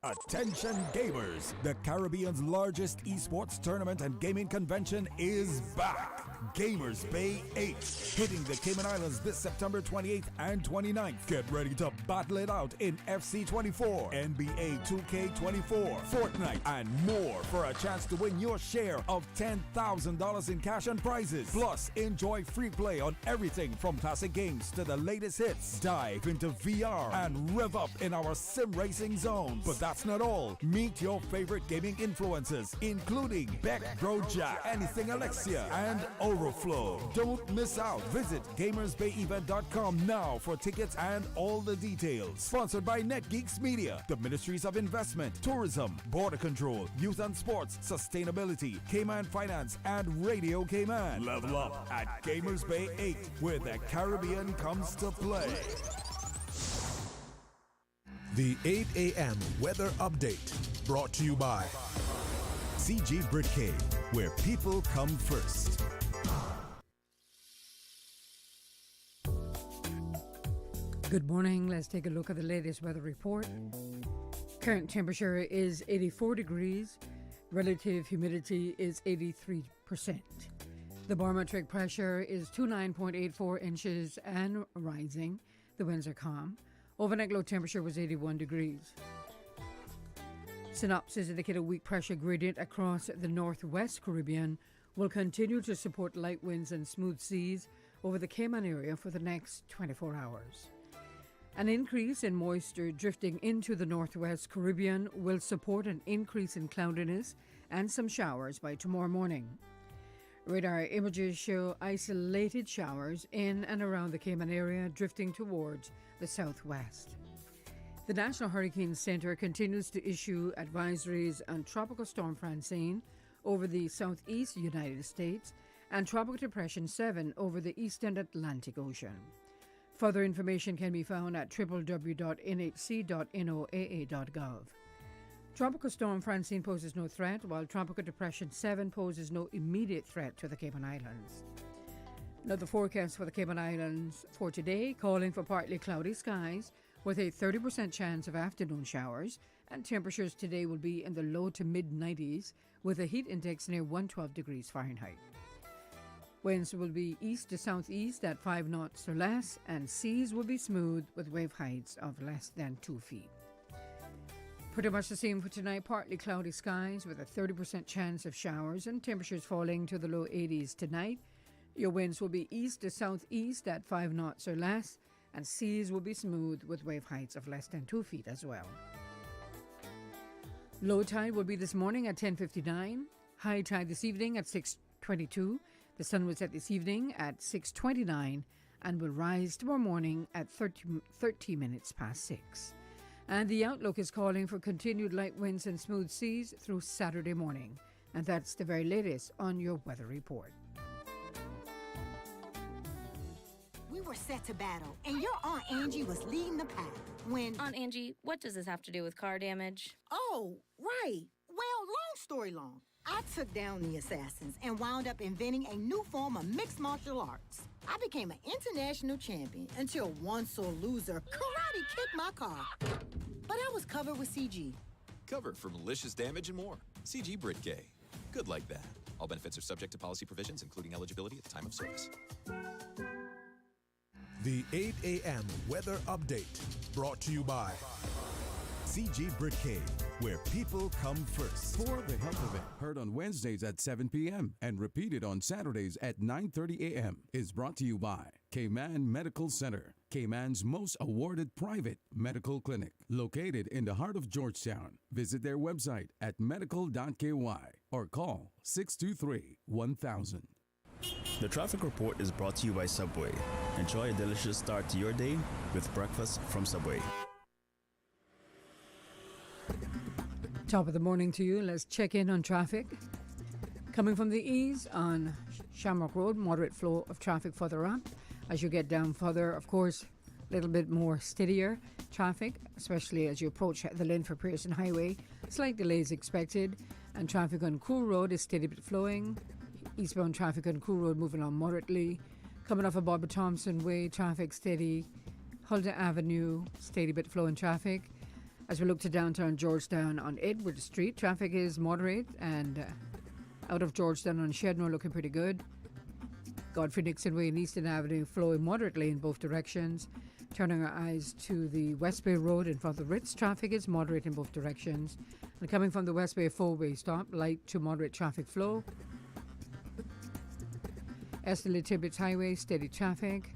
Attention gamers! The Caribbean's largest esports tournament and gaming convention is back! Gamers Bay 8, hitting the Cayman Islands this September 28th and 29th. Get ready to battle it out in FC24, NBA 2K24, Fortnite, and more for a chance to win your share of $10,000 in cash and prizes. Plus, enjoy free play on everything from classic games to the latest hits. Dive into VR and rev up in our sim racing zones. But that's not all. Meet your favorite gaming influencers, including Beck Brojack, Anything Alexia, and Overflow. Don't miss out. Visit gamersbayevent.com now for tickets and all the details. Sponsored by NetGeeks Media, the Ministries of Investment, Tourism, Border Control, Youth and Sports, Sustainability, Cayman Finance, and Radio Cayman. Level up at Gamers Bay 8, where the Caribbean comes to play. The 8 a.m. weather update brought to you by CG Britcade, where people come first. Good morning. Let's take a look at the latest weather report. Current temperature is 84 degrees. Relative humidity is 83%. The barometric pressure is 29.84 inches and rising. The winds are calm. Overnight low temperature was 81 degrees. Synopsis indicate a weak pressure gradient across the northwest Caribbean will continue to support light winds and smooth seas over the Cayman area for the next 24 hours. An increase in moisture drifting into the northwest Caribbean will support an increase in cloudiness and some showers by tomorrow morning. Radar images show isolated showers in and around the Cayman area drifting towards the southwest. The National Hurricane Center continues to issue advisories on Tropical Storm Francine over the southeast United States and Tropical Depression 7 over the eastern Atlantic Ocean. Further information can be found at www.nhc.noaa.gov. Tropical Storm Francine poses no threat, while Tropical Depression 7 poses no immediate threat to the Cayman Islands. Now the forecast for the Cayman Islands for today, calling for partly cloudy skies with a 30% chance of afternoon showers, and temperatures today will be in the low to mid-90s with a heat index near 112 degrees Fahrenheit. Winds will be east to southeast at 5 knots or less, and seas will be smooth with wave heights of less than 2 feet. Pretty much the same for tonight, partly cloudy skies with a 30% chance of showers and temperatures falling to the low 80s tonight. Your winds will be east to southeast at 5 knots or less, and seas will be smooth with wave heights of less than 2 feet as well. Low tide will be this morning at 10:59, high tide this evening at 6:22. The sun will set this evening at 6:29 and will rise tomorrow morning at 30 minutes past 6. And the outlook is calling for continued light winds and smooth seas through Saturday morning. And that's the very latest on your weather report. We were set to battle, and your Aunt Angie was leading the pack when... Aunt Angie, what does this have to do with car damage? Oh, right. Well, long story long. I took down the assassins and wound up inventing a new form of mixed martial arts. I became an international champion until one sore loser karate kicked my car. But I was covered with CG. Covered for malicious damage and more. CG Brit-K. Good like that. All benefits are subject to policy provisions, including eligibility at the time of service. The 8 a.m. weather update brought to you by CG Brit-K, where people come first. For the health event, heard on Wednesdays at 7 p.m. and repeated on Saturdays at 9:30 a.m. is brought to you by Cayman Medical Center, Cayman's most awarded private medical clinic, located in the heart of Georgetown. Visit their website at medical.ky or call 623-1000. The traffic report is brought to you by Subway. Enjoy a delicious start to your day with breakfast from Subway. Top of the morning to you. Let's check in on traffic. Coming from the east on Shamrock Road, moderate flow of traffic further up. As you get down further, of course, a little bit more steadier traffic, especially as you approach the Linford Pearson Highway. Slight delays expected, and traffic on Cool Road is steady but flowing. Eastbound traffic on Cool Road moving on moderately. Coming off of Barbara Thompson Way, traffic steady. Huldah Avenue, steady but flowing traffic. As we look to downtown Georgetown on Edward Street, traffic is moderate, and out of Georgetown on Shedmore looking pretty good. Godfrey Dixon Way and Eastern Avenue flowing moderately in both directions. Turning our eyes to the West Bay Road in front of the Ritz, traffic is moderate in both directions. And coming from the West Bay four-way stop, light to moderate traffic flow. Esther Tibbetts Highway, steady traffic,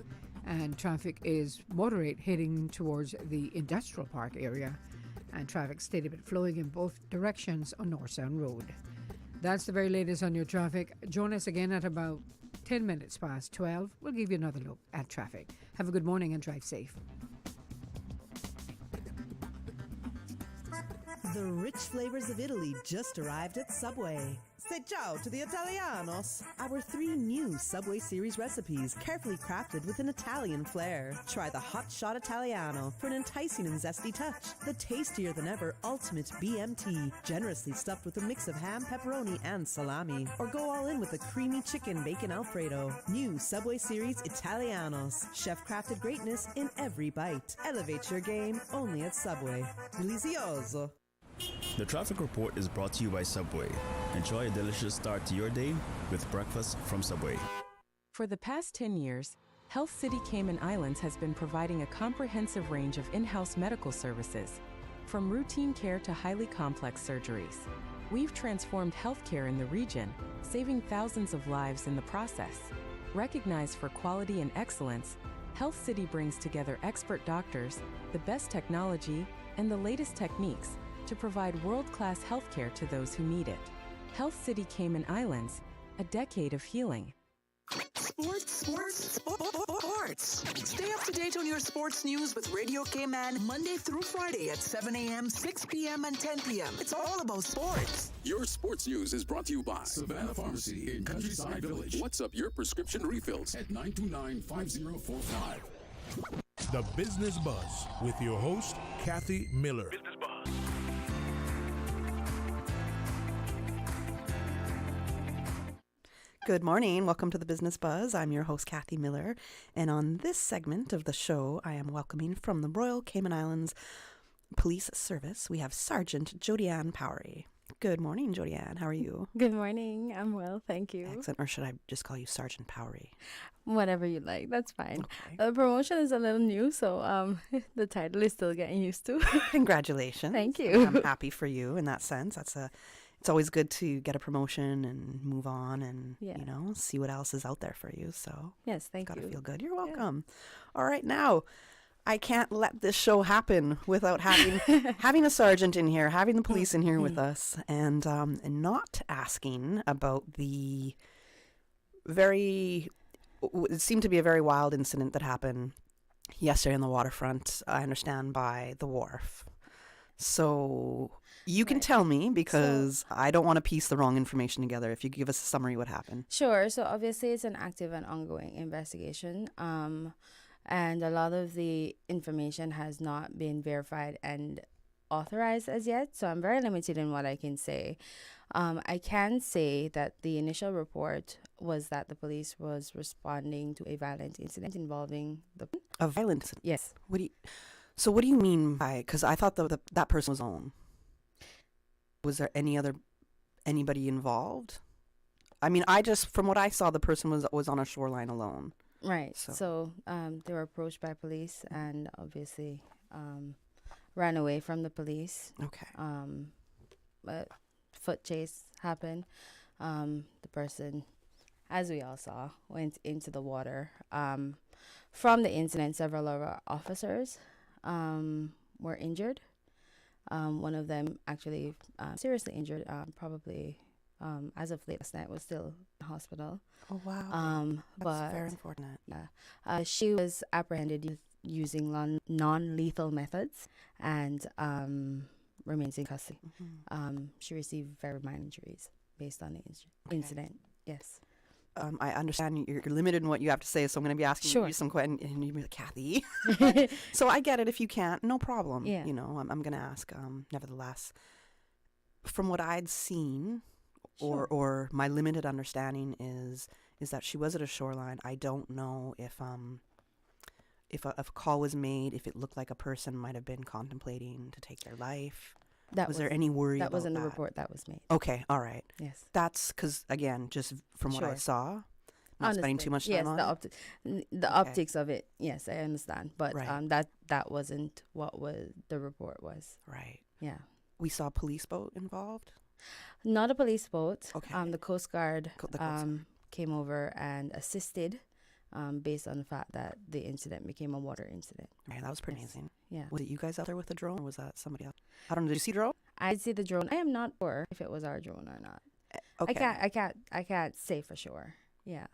and traffic is moderate heading towards the Industrial Park area, and traffic steady but flowing in both directions on North Sound Road. That's the very latest on your traffic. Join us again at about 10 minutes past 12. We'll give you another look at traffic. Have a good morning and drive safe. The rich flavors of Italy just arrived at Subway. Say ciao to the Italianos. Our 3 new Subway Series recipes, carefully crafted with an Italian flair. Try the Hot Shot Italiano for an enticing and zesty touch. The tastier than ever Ultimate BMT, generously stuffed with a mix of ham, pepperoni, and salami. Or go all in with a creamy chicken bacon Alfredo. New Subway Series Italianos. Chef-crafted greatness in every bite. Elevate your game only at Subway. Delizioso. The traffic report is brought to you by Subway. Enjoy a delicious start to your day with breakfast from Subway. For the past 10 years, Health City Cayman Islands has been providing a comprehensive range of in-house medical services, from routine care to highly complex surgeries. We've transformed healthcare in the region, saving thousands of lives in the process. Recognized for quality and excellence, Health City brings together expert doctors, the best technology, and the latest techniques to provide world-class healthcare to those who need it. Health City Cayman Islands, a decade of healing. Sports. Stay up to date on your sports news with Radio Cayman Monday through Friday at 7 a.m., 6 p.m., and 10 p.m. It's all about sports. Your sports news is brought to you by Savannah Pharmacy in Countryside Village. What's up your prescription refills at 929-5045. The Business Buzz with your host, Kathy Miller. Good morning. Welcome to the Business Buzz. I'm your host, Kathy Miller. And on this segment of the show, I am welcoming from the Royal Cayman Islands Police Service, we have Sergeant Jodianne Powery. Good morning, Jodianne. How are you? Good morning. I'm well, thank you. Excellent. Or should I just call you Sergeant Powery? Whatever you like, that's fine. Okay. The promotion is a little new, so the title is still getting used to. Congratulations. Thank you. I'm happy for you in that sense. It's always good to get a promotion and move on and, see what else is out there for you. So yes, thank you. Got to feel good. You're welcome. Yeah. All right, now I can't let this show happen without having a sergeant in here, having the police in here with us, and not asking about the it seemed to be a very wild incident that happened yesterday on the waterfront, I understand, by the wharf. So you can tell me, because I don't want to piece the wrong information together. If you give us a summary, what happened? Sure. So obviously it's an active and ongoing investigation. And a lot of the information has not been verified and authorized as yet. So I'm very limited in what I can say. I can say that the initial report was that the police was responding to a violent incident involving a violent incident? Yes. So what do you mean by, because I thought that person was on. Was there anybody involved? I mean, from what I saw, the person was on a shoreline alone. Right. So they were approached by police and obviously ran away from the police. Okay. But foot chase happened. The person, as we all saw, went into the water. From the incident, several of our officers were injured. One of them actually seriously injured, probably as of late last night, was still in the hospital. Oh, wow. That's but very unfortunate. She was apprehended using non-lethal methods and remains in custody. Mm-hmm. She received very minor injuries based on the incident. Yes. I understand you're limited in what you have to say, so I'm going to be asking you some questions, and you'll be like, Kathy. So I get it. If you can't, no problem. Yeah. I'm going to ask. Nevertheless, from what I'd seen, or my limited understanding is that she was at a shoreline. I don't know if a call was made, if it looked like a person might have been contemplating to take their life. Was there any worry about that? That was in the report that was made. Okay, all right. Yes. That's because, again, just from what I saw, not spending too much time on the optics of it, yes, I understand. But that wasn't what the report was. Right. Yeah. We saw a police boat involved? Not a police boat. Okay. The Coast Guard came over and assisted based on the fact that the incident became a water incident. Right, that was pretty amazing. Yeah. Was it you guys out there with the drone, or was that somebody else? I don't know. Did you see the drone? I did see the drone. I am not sure if it was our drone or not. Okay. I can't say for sure. Yeah.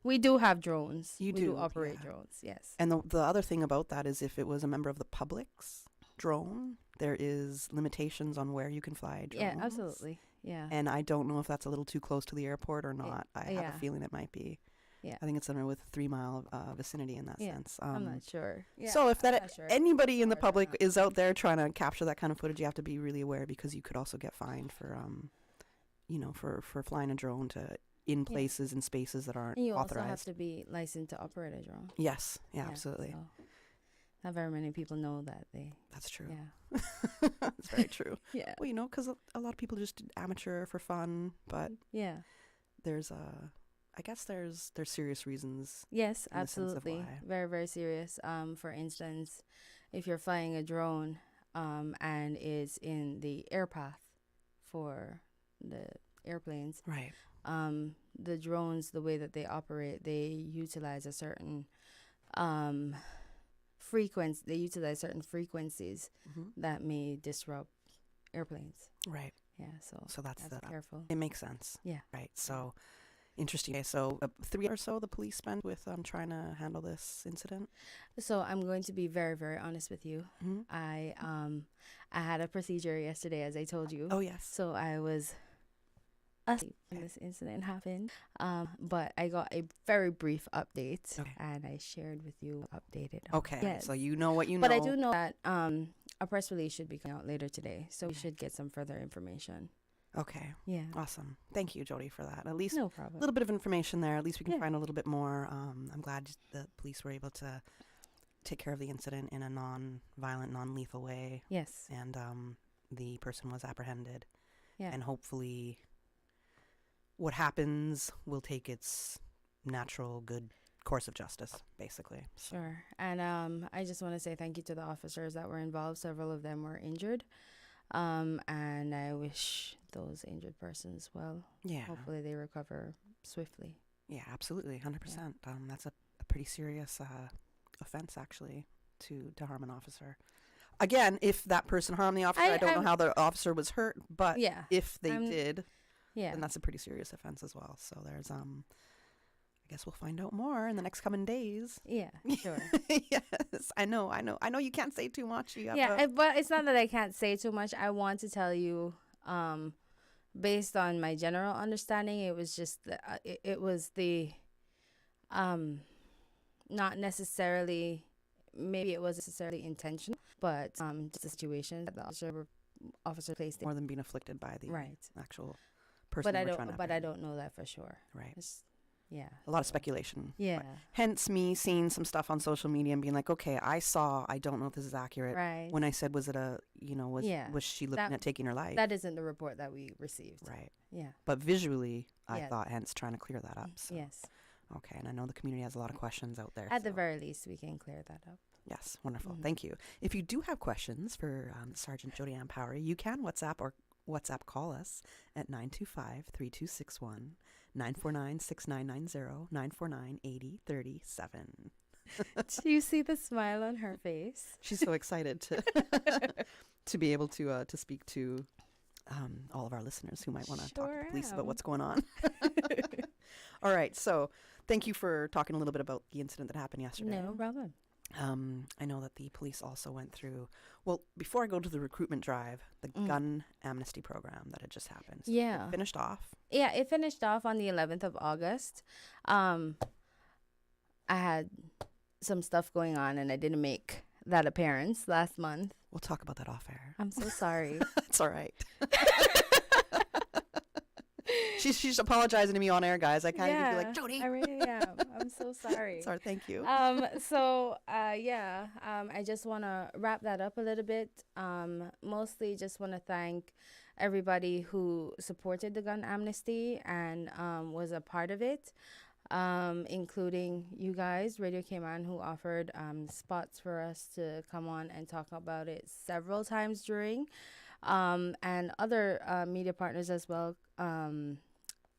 We do have drones. We do operate drones, yes. And the other thing about that is if it was a member of the public's drone, there is limitations on where you can fly drones. Yeah, absolutely. Yeah. And I don't know if that's a little too close to the airport or not. I have a feeling it might be. Yeah. I think it's somewhere with a 3-mile vicinity in that sense. I'm not sure. Yeah, so if anybody in the public is out there trying to capture that kind of footage, you have to be really aware, because you could also get fined for, for flying a drone in places and spaces that aren't and you authorized. also have to be licensed to operate a drone. Yes. Yeah, absolutely. Not very many people know that they. That's true. Yeah. That's very true. Yeah. Well, because a lot of people just amateur for fun, but yeah, there's I guess there's serious reasons. Yes, in the sense of absolutely. why. Very, very serious. For instance, if you're flying a drone and it's in the air path for the airplanes, right? The drones, the way that they operate, they utilize a certain frequency. They utilize certain frequencies that may disrupt airplanes. Right. Yeah. So that's careful. It makes sense. Yeah. Right. So interesting. Okay, so 3 or so the police spent with trying to handle this incident. So I'm going to be very, very honest with you. I had a procedure yesterday, as I told you. Oh yes. So I was asleep when this incident happened, but I got a very brief update, and I shared with you updated. Okay. Yes. So you know what you know. But I do know that a press release should be coming out later today, so we should get some further information. Okay. Yeah. Awesome. Thank you, Jody, for that. At least no problem. A little bit of information there. At least we can find a little bit more. I'm glad the police were able to take care of the incident in a non-violent, non-lethal way. Yes. And the person was apprehended. Yeah. And hopefully what happens will take its natural, good course of justice, basically. So. Sure. And I just want to say thank you to the officers that were involved. Several of them were injured. And I wish those injured persons well. Yeah. Hopefully they recover swiftly. Yeah, absolutely, 100%. That's a pretty serious offense, actually, to harm an officer. Again, if that person harmed the officer, I don't know how the officer was hurt, but if they did, then that's a pretty serious offense as well. So there's I guess we'll find out more in the next coming days. Yeah, sure. Yes, I know you can't say too much. But it's not that I can't say too much. I want to tell you, based on my general understanding, it was just it was the not necessarily, maybe it wasn't necessarily intentional, but just the situation that the officer placed more than being afflicted by the actual person. But I don't know that for sure. Right. Yeah. A lot of speculation. Yeah. Hence me seeing some stuff on social media and being like, okay, I don't know if this is accurate. Right. When I said, was it was she looking at taking her life? That isn't the report that we received. Right. Yeah. But visually, I thought, hence trying to clear that up. So. Yes. Okay. And I know the community has a lot of questions out there. At the very least, we can clear that up. Yes. Wonderful. Thank you. If you do have questions for Sergeant Jody Ann Powery, you can WhatsApp call us at 925-3261. 949-6990, 949-8037. Do you see the smile on her face? She's so excited to be able to speak to all of our listeners who might want to talk to the police about what's going on. All right, so thank you for talking a little bit about the incident that happened yesterday. No problem. I know that the police also went through, well, before I go to the recruitment drive, the gun amnesty program that had just happened. So it finished off. Yeah, it finished off on the 11th of August. I had some stuff going on and I didn't make that appearance last month. We'll talk about that off air. I'm so sorry. It's all right. She's apologizing to me on air, guys. I can't even be like, Jody. I really am. I'm so sorry. Sorry, thank you. I just want to wrap that up a little bit. Mostly just want to thank everybody who supported the gun amnesty and was a part of it, including you guys, Radio Cayman, who offered spots for us to come on and talk about it several times during, and other media partners as well.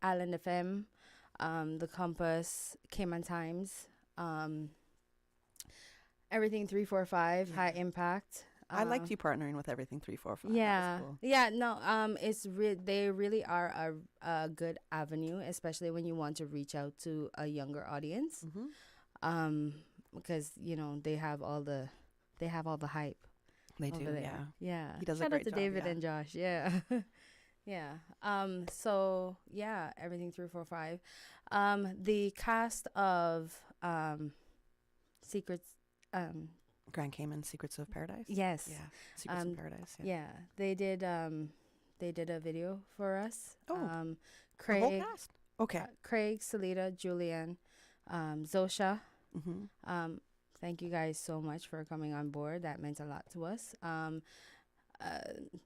Island FM, The Compass, Cayman Times, Everything 345, High Impact. I liked you partnering with Everything 345. Yeah, cool. yeah. No, they really are a good avenue, especially when you want to reach out to a younger audience, because they have all the hype. They do, there. Yeah. He does Shout a great out to job, David and Josh. Yeah. Yeah. Everything 345. The cast of Secrets. Grand Cayman Secrets of Paradise. Yes. Yeah. Secrets of Paradise. Yeah. They did a video for us. Oh. Craig. The whole cast? Okay. Craig, Salida, Julian, Zosha. thank you guys so much for coming on board. That meant a lot to us.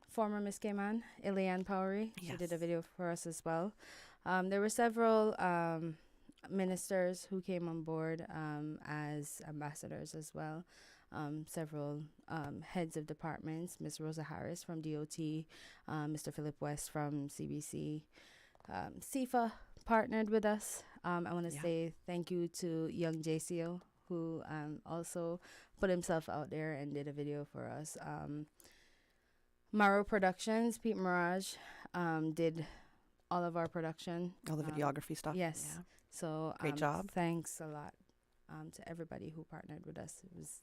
Former Miss Cayman, Ileana Powery, she did a video for us as well. There were several ministers who came on board as ambassadors as well. Several heads of departments, Ms. Rosa Harris from DOT, Mr. Philip West from CBC. CIFA partnered with us. I want to say thank you to young JCO, who also put himself out there and did a video for us. Maro Productions, Pete Mirage, did all of our production. All the videography stuff? Yes. Yeah. So great job. Thanks a lot to everybody who partnered with us. It was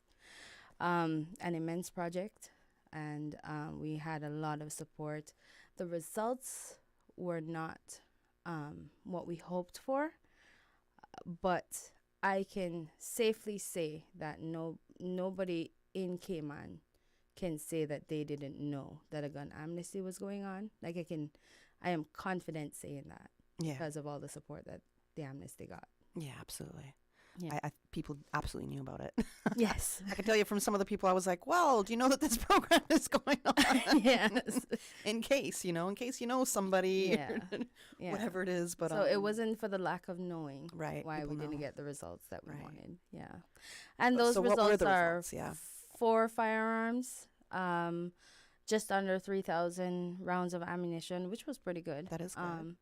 an immense project, and we had a lot of support. The results were not what we hoped for, but I can safely say that nobody in Cayman can say that they didn't know that a gun amnesty was going on. Like I am confident saying that because of all the support that the amnesty got. Yeah, absolutely. Yeah. People absolutely knew about it. Yes. I can tell you from some of the people, I was like, well, do you know that this program is going on? Yes. in case you know somebody, whatever it is. But so it wasn't for the lack of knowing why we didn't know. get the results that we wanted. Yeah. And those so results what were the are results? 4 firearms, just under 3,000 rounds of ammunition, which was pretty good. That is good.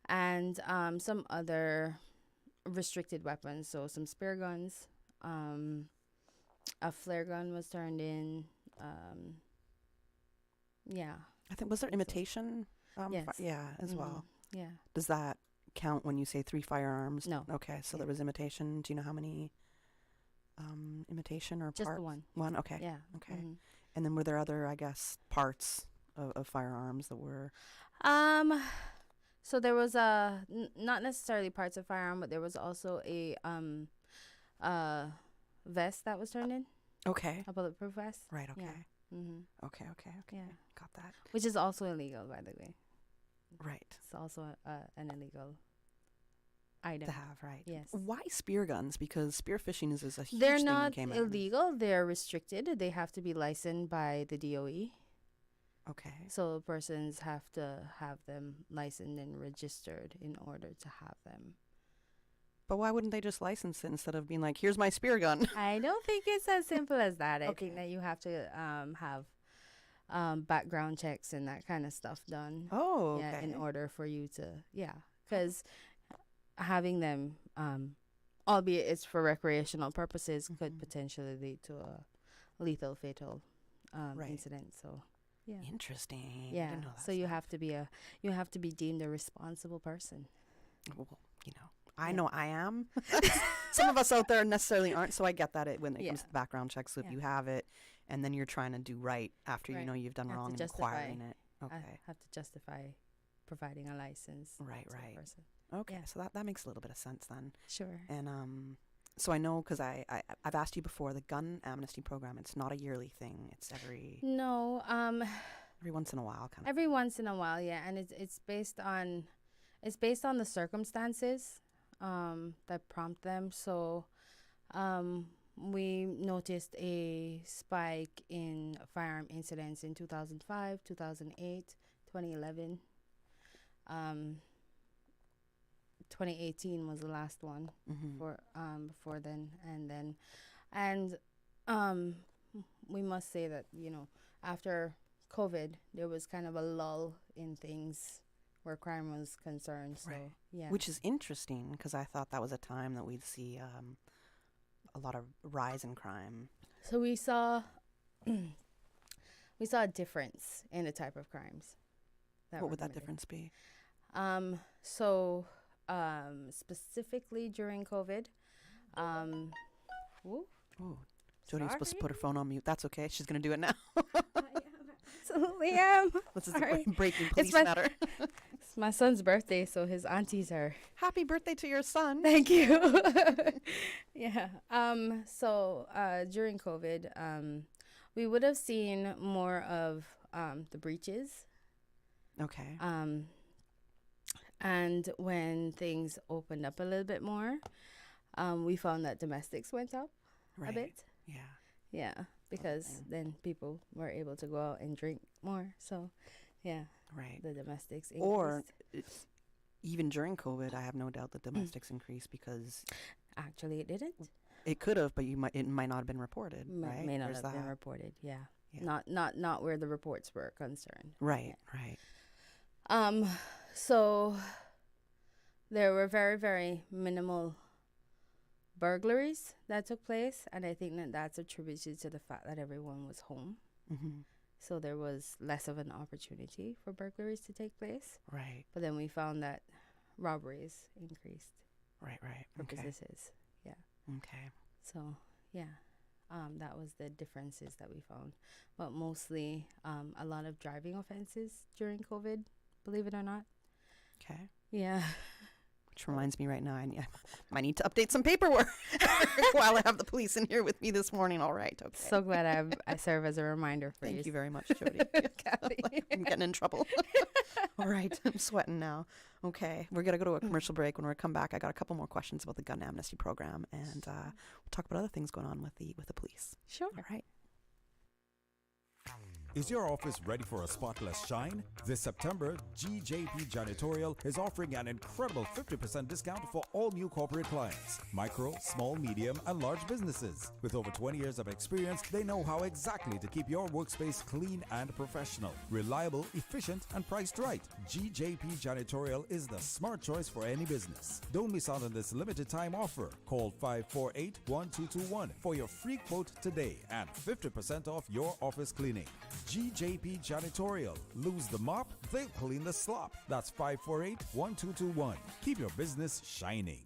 And some other restricted weapons, so some spear guns, a flare gun was turned in. I think, was there imitation? Yes. As well. Yeah. Does that count when you say 3 firearms? No. Okay, so there was imitation. Do you know how many imitation or just parts? the one? One. Okay. Yeah. Okay. Mm-hmm. And then were there other, I guess, parts of firearms that were? So there was not necessarily parts of firearm, but there was also a vest that was turned in. Okay. A bulletproof vest. Right. Okay. Yeah. Mm-hmm. Okay. Yeah. Got that. Which is also illegal, by the way. Right. It's also an illegal item to have, right? Yes. Why spear guns? Because spear fishing is a huge They're thing not in Cayman. illegal. They're restricted. They have to be licensed by the DOE. Okay. So persons have to have them licensed and registered in order to have them. But why wouldn't they just license it instead of being like, here's my spear gun? I don't think it's as simple as that. I think that you have to have background checks and that kind of stuff done. Oh, okay. Yeah, in order for you to, because having them, albeit it's for recreational purposes, could potentially lead to a lethal, fatal incident. So, yeah, interesting. Yeah, I didn't know that so you have to be deemed a responsible person. Well, I know I am. Some of us out there necessarily aren't, so I get that when it comes to the background check. So if you have it, and then you're trying to do right after you know you've done wrong and acquiring it. Okay. I have to justify providing a license. Right. To the person. Okay, so that makes a little bit of sense then. Sure. And so I know because I've asked you before, the gun amnesty program, it's not a yearly thing. It's every once in a while, kind of. Every once in a while, yeah, and it's based on the circumstances that prompt them. So we noticed a spike in firearm incidents in 2005, 2008, 2011. 2018 was the last one before then, and we must say that after COVID there was kind of a lull in things where crime was concerned. So which is interesting because I thought that was a time that we'd see a lot of rise in crime. So we saw a difference in the type of crimes. What would that difference be? Specifically during COVID. Jody was supposed to put her phone on mute. That's okay. She's going to do it now. I absolutely am. This is a breaking police matter. It's my son's birthday, so his aunties are... Happy birthday to your son. Thank you. Yeah. So during COVID, we would have seen more of the breaches. Okay. And when things opened up a little bit more, we found that domestics went up. a bit. Yeah. Yeah, because then people were able to go out and drink more. So, yeah. Right. The domestics increased. Or even during COVID, I have no doubt that domestics increased because actually it didn't. It could have, but it might not have been reported, right? May not have been reported. Yeah. Not where the reports were concerned. Right. So there were very, very minimal burglaries that took place, and I think that that's attributed to the fact that everyone was home. Mm-hmm. So there was less of an opportunity for burglaries to take place. Right. But then we found that robberies increased. Right. For Okay. businesses. Yeah. Okay. So, yeah. That was the differences that we found. But mostly a lot of driving offenses during COVID, believe it or not. Okay. Yeah. Which reminds me right now, I might need to update some paperwork while I have the police in here with me this morning. All right. Okay. So glad I serve as a reminder for you. Thank you very much, Jody. I'm getting in trouble. All right. I'm sweating now. Okay. We're going to go to a commercial break. When we come back, I got a couple more questions about the gun amnesty program, and we'll talk about other things going on with the police. Sure. All right. Is your office ready for a spotless shine? This September, GJP Janitorial is offering an incredible 50% discount for all new corporate clients, micro, small, medium, and large businesses. With over 20 years of experience, they know how exactly to keep your workspace clean and professional, reliable, efficient, and priced right. GJP Janitorial is the smart choice for any business. Don't miss out on this limited time offer. Call 548-1221 for your free quote today and 50% off your office cleaning. GJP Janitorial. Lose the mop, they'll clean the slop. That's 548-1221. Keep your business shining.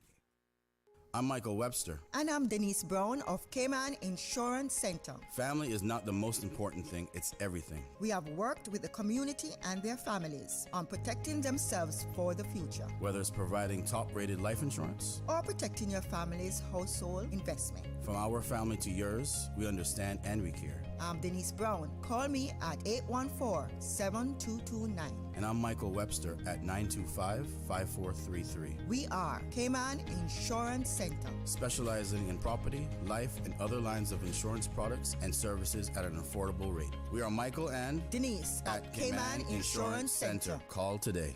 I'm Michael Webster. And I'm Denise Brown of Cayman Insurance Center. Family is not the most important thing, it's everything. We have worked with the community and their families on protecting themselves for the future. Whether it's providing top-rated life insurance or protecting your family's household investment. From our family to yours, we understand and we care. I'm Denise Brown. Call me at 814-7229. And I'm Michael Webster at 925-5433. We are Cayman Insurance Center, specializing in property, life, and other lines of insurance products and services at an affordable rate. We are Michael and Denise at Cayman Insurance Center. Call today.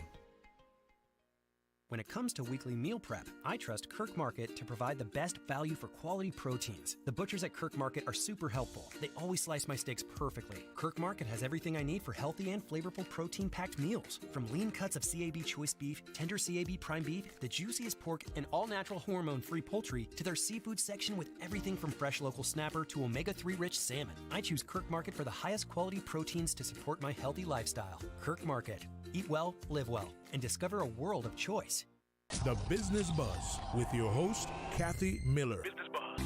When it comes to weekly meal prep, I trust Kirk Market to provide the best value for quality proteins. The butchers at Kirk Market are super helpful. They always slice my steaks perfectly. Kirk Market has everything I need for healthy and flavorful protein-packed meals. From lean cuts of CAB choice beef, tender CAB prime beef, the juiciest pork, and all-natural hormone-free poultry, to their seafood section with everything from fresh local snapper to omega-3 rich salmon. I choose Kirk Market for the highest quality proteins to support my healthy lifestyle. Kirk Market. Eat well, live well, and discover a world of choice. The Business Buzz with your host, Kathy Miller. Business Buzz.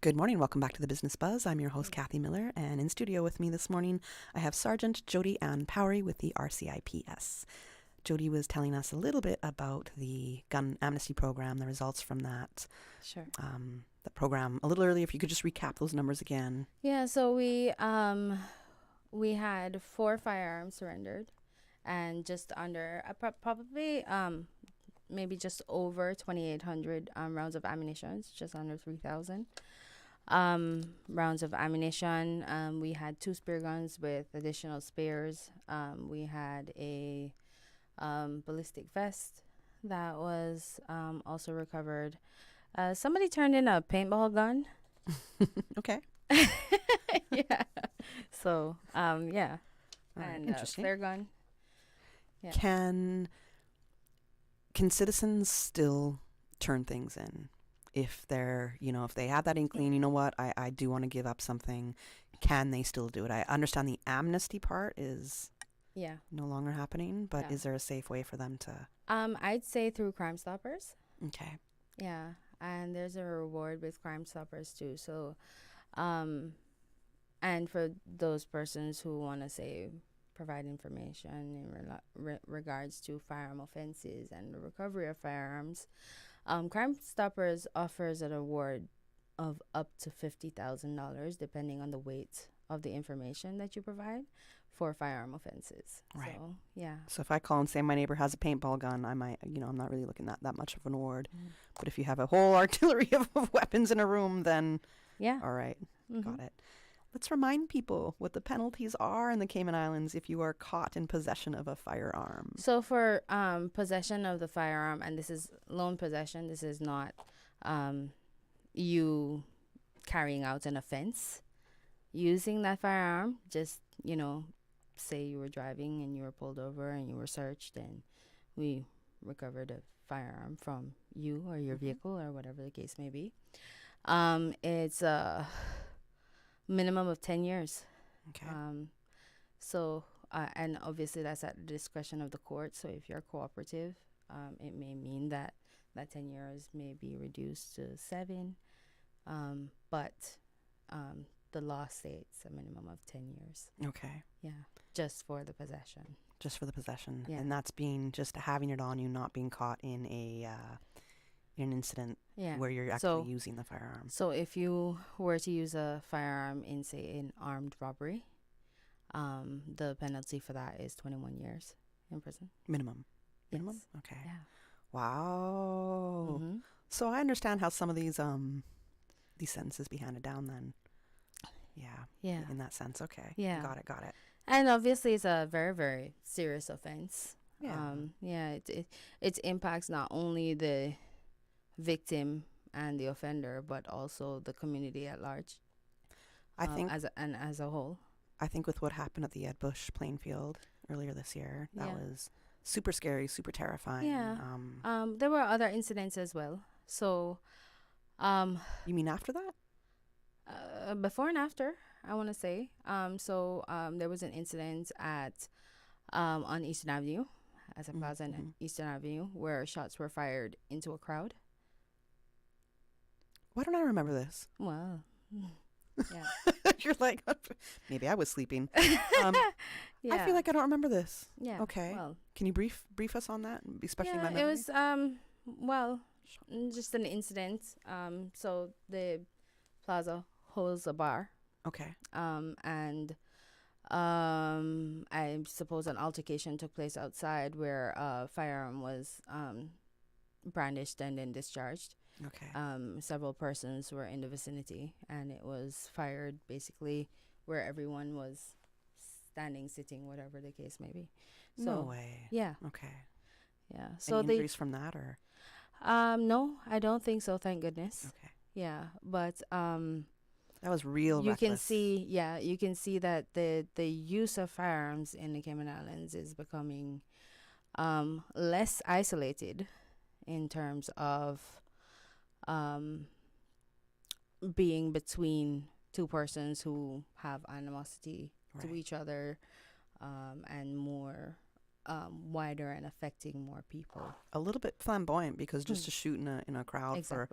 Good morning. Welcome back to the Business Buzz. I'm your host, Kathy Miller, and in studio with me this morning, I have Sergeant Jody Ann Powery with the RCIPS. Jody was telling us a little bit about the gun amnesty program, the results from that. Sure. The program a little earlier. If you could just recap those numbers again. Yeah. So we had 4 firearms surrendered, and just under probably maybe just over 2,800 rounds of ammunition, just under 3,000 rounds of ammunition. We had 2 spear guns with additional spares. We had a ballistic vest that was also recovered. Somebody turned in a paintball gun. Okay. Yeah. So, yeah. And interesting. flare gun. Yeah. Can citizens still turn things in if they're, if they have that inkling, you know what, I do want to give up something, can they still do it? I understand the amnesty part is no longer happening, but is there a safe way for them to? I'd say through Crime Stoppers. Okay. Yeah. And there's a reward with Crime Stoppers too. So, and for those persons who want to say provide information in regards to firearm offenses and the recovery of firearms, Crime Stoppers offers an award of up to $50,000 depending on the weight of the information that you provide for firearm offenses. Right. So, yeah. So if I call and say my neighbor has a paintball gun, I might, I'm not really looking at that much of an award. But if you have a whole artillery of weapons in a room, then yeah. All right. Got it. Let's remind people what the penalties are in the Cayman Islands if you are caught in possession of a firearm. So for possession of the firearm, and this is lone possession, this is not you carrying out an offense using that firearm. Just, say you were driving and you were pulled over and you were searched, and we recovered a firearm from you or your vehicle or whatever the case may be. It's a minimum of 10 years. Okay. So, and obviously that's at the discretion of the court. So if you're cooperative, it may mean that 10 years may be reduced to 7. But the law states a minimum of 10 years. Okay. Yeah. Just for the possession. Just for the possession. Yeah. And that's being just having it on you, not being caught in an incident where you're actually using the firearm. So if you were to use a firearm in, say, an armed robbery, the penalty for that is 21 years in prison. Minimum. Yes. Minimum? Okay. Yeah. Wow. So I understand how some of these sentences be handed down then. Yeah. Yeah. In that sense. Okay. Yeah. Got it. And obviously it's a very, very serious offense. Yeah. It impacts not only the victim and the offender, but also the community at large. I think as a whole. I think with what happened at the Ed Bush playing field earlier this year, that was super scary, super terrifying. Yeah. There were other incidents as well. So, you mean after that? Before and after, I want to say. There was an incident at on Eastern Avenue, as a plaza on Eastern Avenue, where shots were fired into a crowd. Why don't I remember this? Well, yeah. You're like, maybe I was sleeping. Yeah. I feel like I don't remember this. Yeah. Okay. Well, can you brief us on that, especially my memory? It was just an incident. So the plaza holds a bar. Okay. And I suppose an altercation took place outside where a firearm was brandished and then discharged. Okay. Several persons were in the vicinity, and it was fired basically where everyone was standing, sitting, whatever the case may be. So, no way. Yeah. Okay. Yeah. So any injuries from that, or? No, I don't think so. Thank goodness. Okay. Yeah, but that was real. You reckless. you can see that the use of firearms in the Cayman Islands is becoming less isolated in terms of being between two persons who have animosity to each other, and more wider and affecting more people. A little bit flamboyant, because just to shoot in a crowd for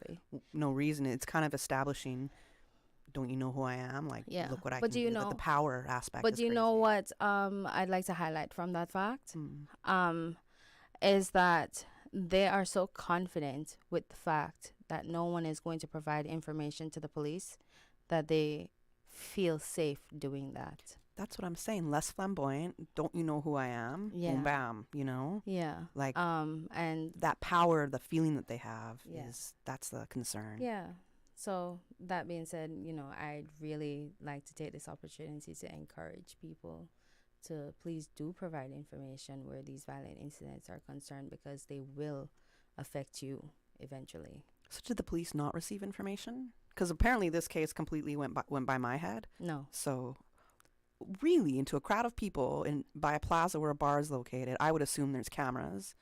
no reason, it's kind of establishing, don't you know who I am? Like, look what I can do. The power aspect. But do you know what I'd like to highlight from that fact? Is that they are so confident with the fact that no one is going to provide information to the police that they feel safe doing that. That's what I'm saying. Less flamboyant. Don't you know who I am? Yeah. Boom, bam. You know? Yeah. Like, and that power, the feeling that they have that's the concern. Yeah. So that being said, I'd really like to take this opportunity to encourage people to please do provide information where these violent incidents are concerned, because they will affect you eventually. So did the police not receive information? Because apparently this case completely went by my head. No. So really, into a crowd of people by a plaza where a bar is located, I would assume there's cameras.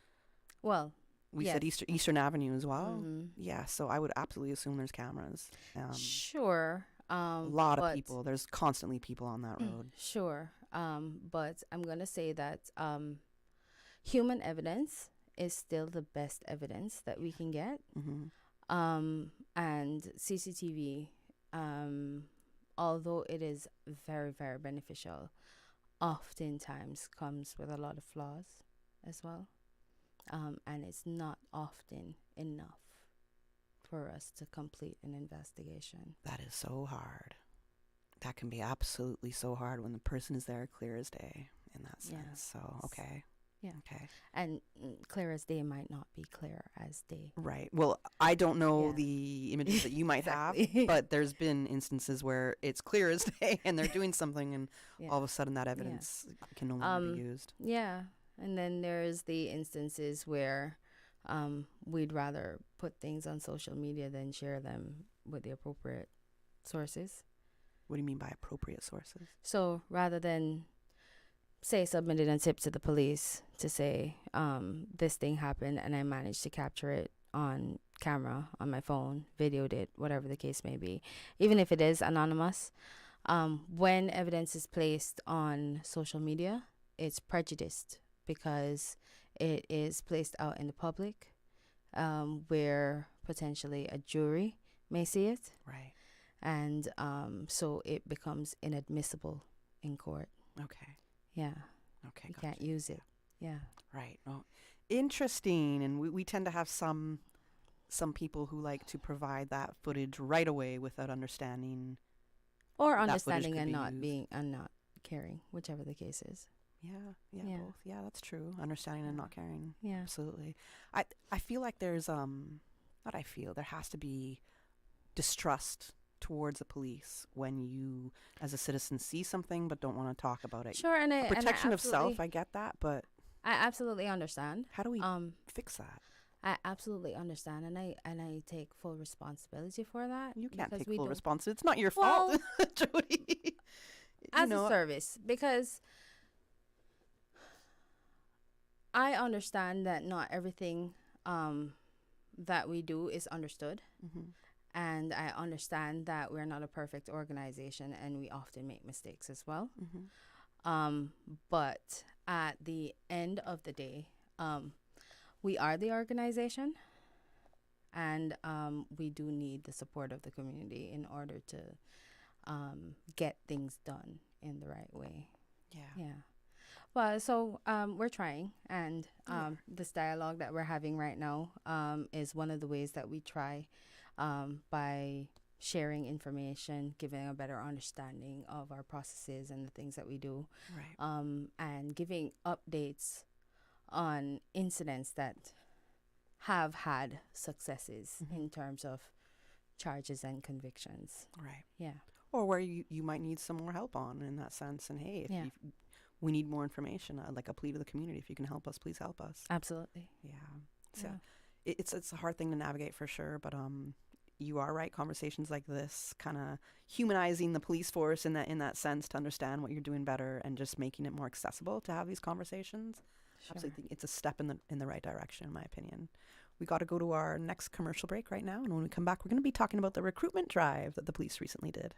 Well, we said Eastern Avenue as well. Yeah, so I would absolutely assume there's cameras. Sure. A lot of people. There's constantly people on that road. Sure. But I'm going to say that human evidence is still the best evidence that we can get. And CCTV, although it is very, very beneficial, oftentimes comes with a lot of flaws as well. And it's not often enough for us to complete an investigation. That is so hard. that can be absolutely so hard when the person is there clear as day in that sense. Yeah. So, okay. Yeah. Okay. And clear as day might not be clear as day. Right. Well, I don't know the images that you might have, but there's been instances where it's clear as day and they're doing something and all of a sudden that evidence can no longer be used. Yeah. And then there's the instances where we'd rather put things on social media than share them with the appropriate sources. What do you mean by appropriate sources? So rather than say submitted a tip to the police to say this thing happened and I managed to capture it on camera on my phone, videoed it, whatever the case may be, even if it is anonymous, when evidence is placed on social media, it's prejudiced because it is placed out in the public where potentially a jury may see it. Right. And so it becomes inadmissible in court. Okay. Yeah. Okay. You can't use it. Yeah. Right. Well, interesting. And we tend to have some people who like to provide that footage right away without understanding. Or understanding and not caring, whichever the case is. Yeah, both. Yeah, that's true. Understanding and not caring. Yeah. Absolutely. I feel like there's there has to be distrust towards the police when you as a citizen see something but don't want to talk about it. Sure, and protection of self, I get that, but I absolutely understand. How do we fix that? I absolutely understand, and I take full responsibility for that. You can't take full responsibility. It's not your fault, Jody. As a service, because I understand that not everything that we do is understood. Mm-hmm. And I understand that we're not a perfect organization and we often make mistakes as well. Mm-hmm. But at the end of the day, we are the organization and we do need the support of the community in order to get things done in the right way. Yeah. Well, so we're trying, and this dialogue that we're having right now is one of the ways that we try by sharing information, giving a better understanding of our processes and the things that we do, and giving updates on incidents that have had successes in terms of charges and convictions. Right. Yeah. Or where you might need some more help on in that sense. And hey, if we need more information, like a plea to the community, if you can help us, please help us. Absolutely. Yeah. So it's a hard thing to navigate for sure, but you are right. Conversations like this, kind of humanizing the police force in that sense to understand what you're doing better and just making it more accessible to have these conversations. Sure. Absolutely, it's a step in the right direction, in my opinion. We got to go to our next commercial break right now, and when we come back, we're going to be talking about the recruitment drive that the police recently did.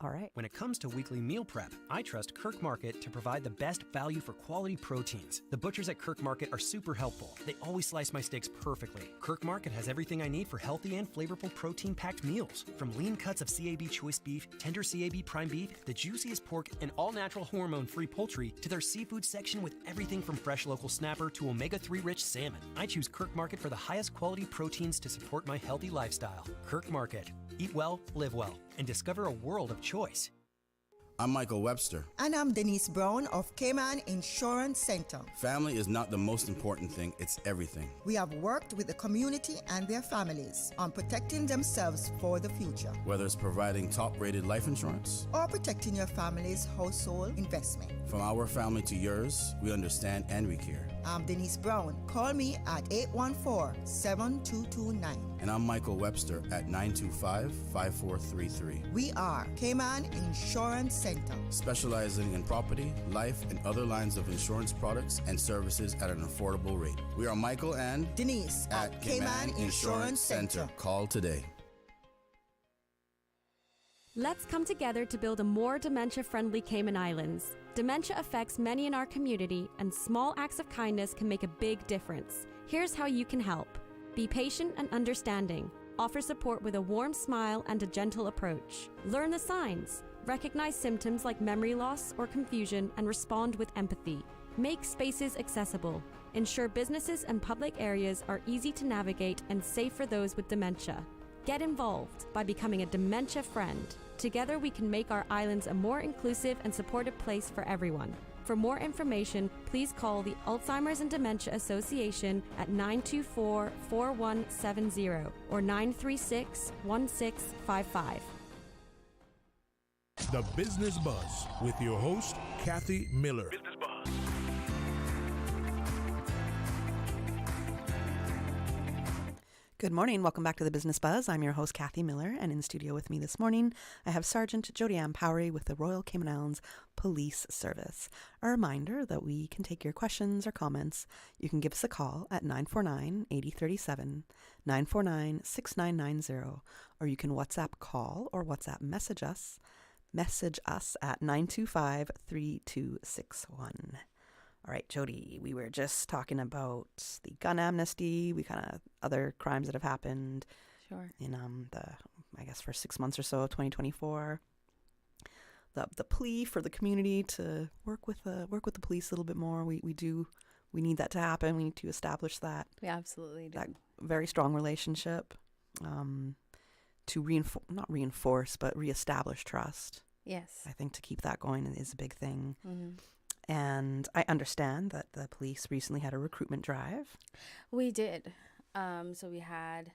All right. When it comes to weekly meal prep, I trust Kirk Market to provide the best value for quality proteins. The butchers at Kirk Market are super helpful. They always slice my steaks perfectly. Kirk Market has everything I need for healthy and flavorful protein-packed meals. From lean cuts of CAB choice beef, tender CAB prime beef, the juiciest pork, and all-natural hormone-free poultry, to their seafood section with everything from fresh local snapper to omega-3 rich salmon. I choose Kirk Market for the highest quality proteins to support my healthy lifestyle. Kirk Market. Eat well, live well, and discover a world of choice. I'm Michael Webster. And I'm Denise Brown of Cayman Insurance Center. Family is not the most important thing, it's everything. We have worked with the community and their families on protecting themselves for the future. Whether it's providing top-rated life insurance or protecting your family's household investment. From our family to yours, we understand and we care. I'm Denise Brown. Call me at 814-7229. And I'm Michael Webster at 925-5433. We are Cayman Insurance Center, specializing in property, life, and other lines of insurance products and services at an affordable rate. We are Michael and Denise at Cayman Insurance Center. Call today. Let's come together to build a more dementia-friendly Cayman Islands. Dementia affects many in our community, and small acts of kindness can make a big difference. Here's how you can help. Be patient and understanding. Offer support with a warm smile and a gentle approach. Learn the signs. Recognize symptoms like memory loss or confusion and respond with empathy. Make spaces accessible. Ensure businesses and public areas are easy to navigate and safe for those with dementia. Get involved by becoming a dementia friend. Together we can make our islands a more inclusive and supportive place for everyone. For more information, please call the Alzheimer's and Dementia Association at 924-4170 or 936-1655. The Business Buzz with your host, Kathy Miller. Good morning. Welcome back to the Business Buzz. I'm your host, Kathy Miller, and in studio with me this morning, I have Sergeant Jody Ann Powery with the Royal Cayman Islands Police Service. A reminder that we can take your questions or comments. You can give us a call at 949-8037, 949-6990, or you can WhatsApp call or WhatsApp message us at 925-3261. All right, Jody, we were just talking about the gun amnesty, other crimes that have happened. Sure. In I guess for 6 months or so of 2024. The plea for the community to work with the police a little bit more. We need that to happen. We need to establish that. We absolutely do. That very strong relationship to reestablish trust. Yes. I think to keep that going is a big thing. Mm-hmm. And I understand that the police recently had a recruitment drive. We did. So we had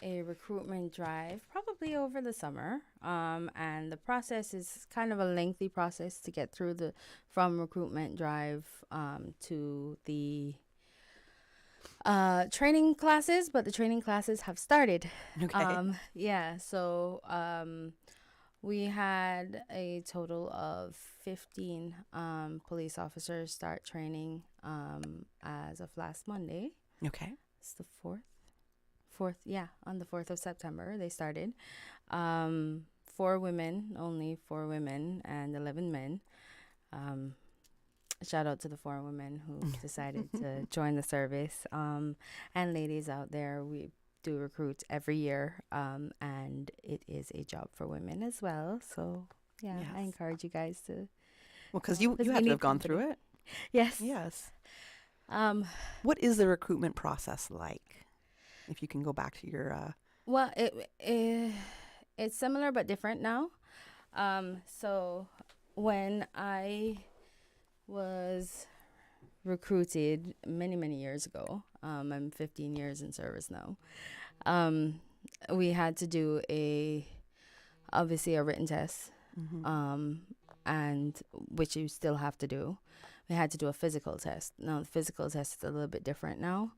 a recruitment drive probably over the summer. And the process is kind of a lengthy process to get through from recruitment drive to the training classes, but the training classes have started. Okay. So we had a total of 15 police officers start training as of last Monday. Okay. It's the 4th, on the 4th of September they started. 4 women, only 4 women and 11 men. Shout out to the 4 women who decided to join the service. And ladies out there, we do recruit every year, and it is a job for women as well. So, yes. I encourage you guys to... Well, because you have to have gone through it. Yes. Yes. What is the recruitment process like? If you can go back to your... Well, it's similar but different now. So when I was recruited many years ago, I'm 15 years in service now, we had to do obviously a written test, and which you still have to do. We had to do a physical test. Now the physical test is a little bit different now.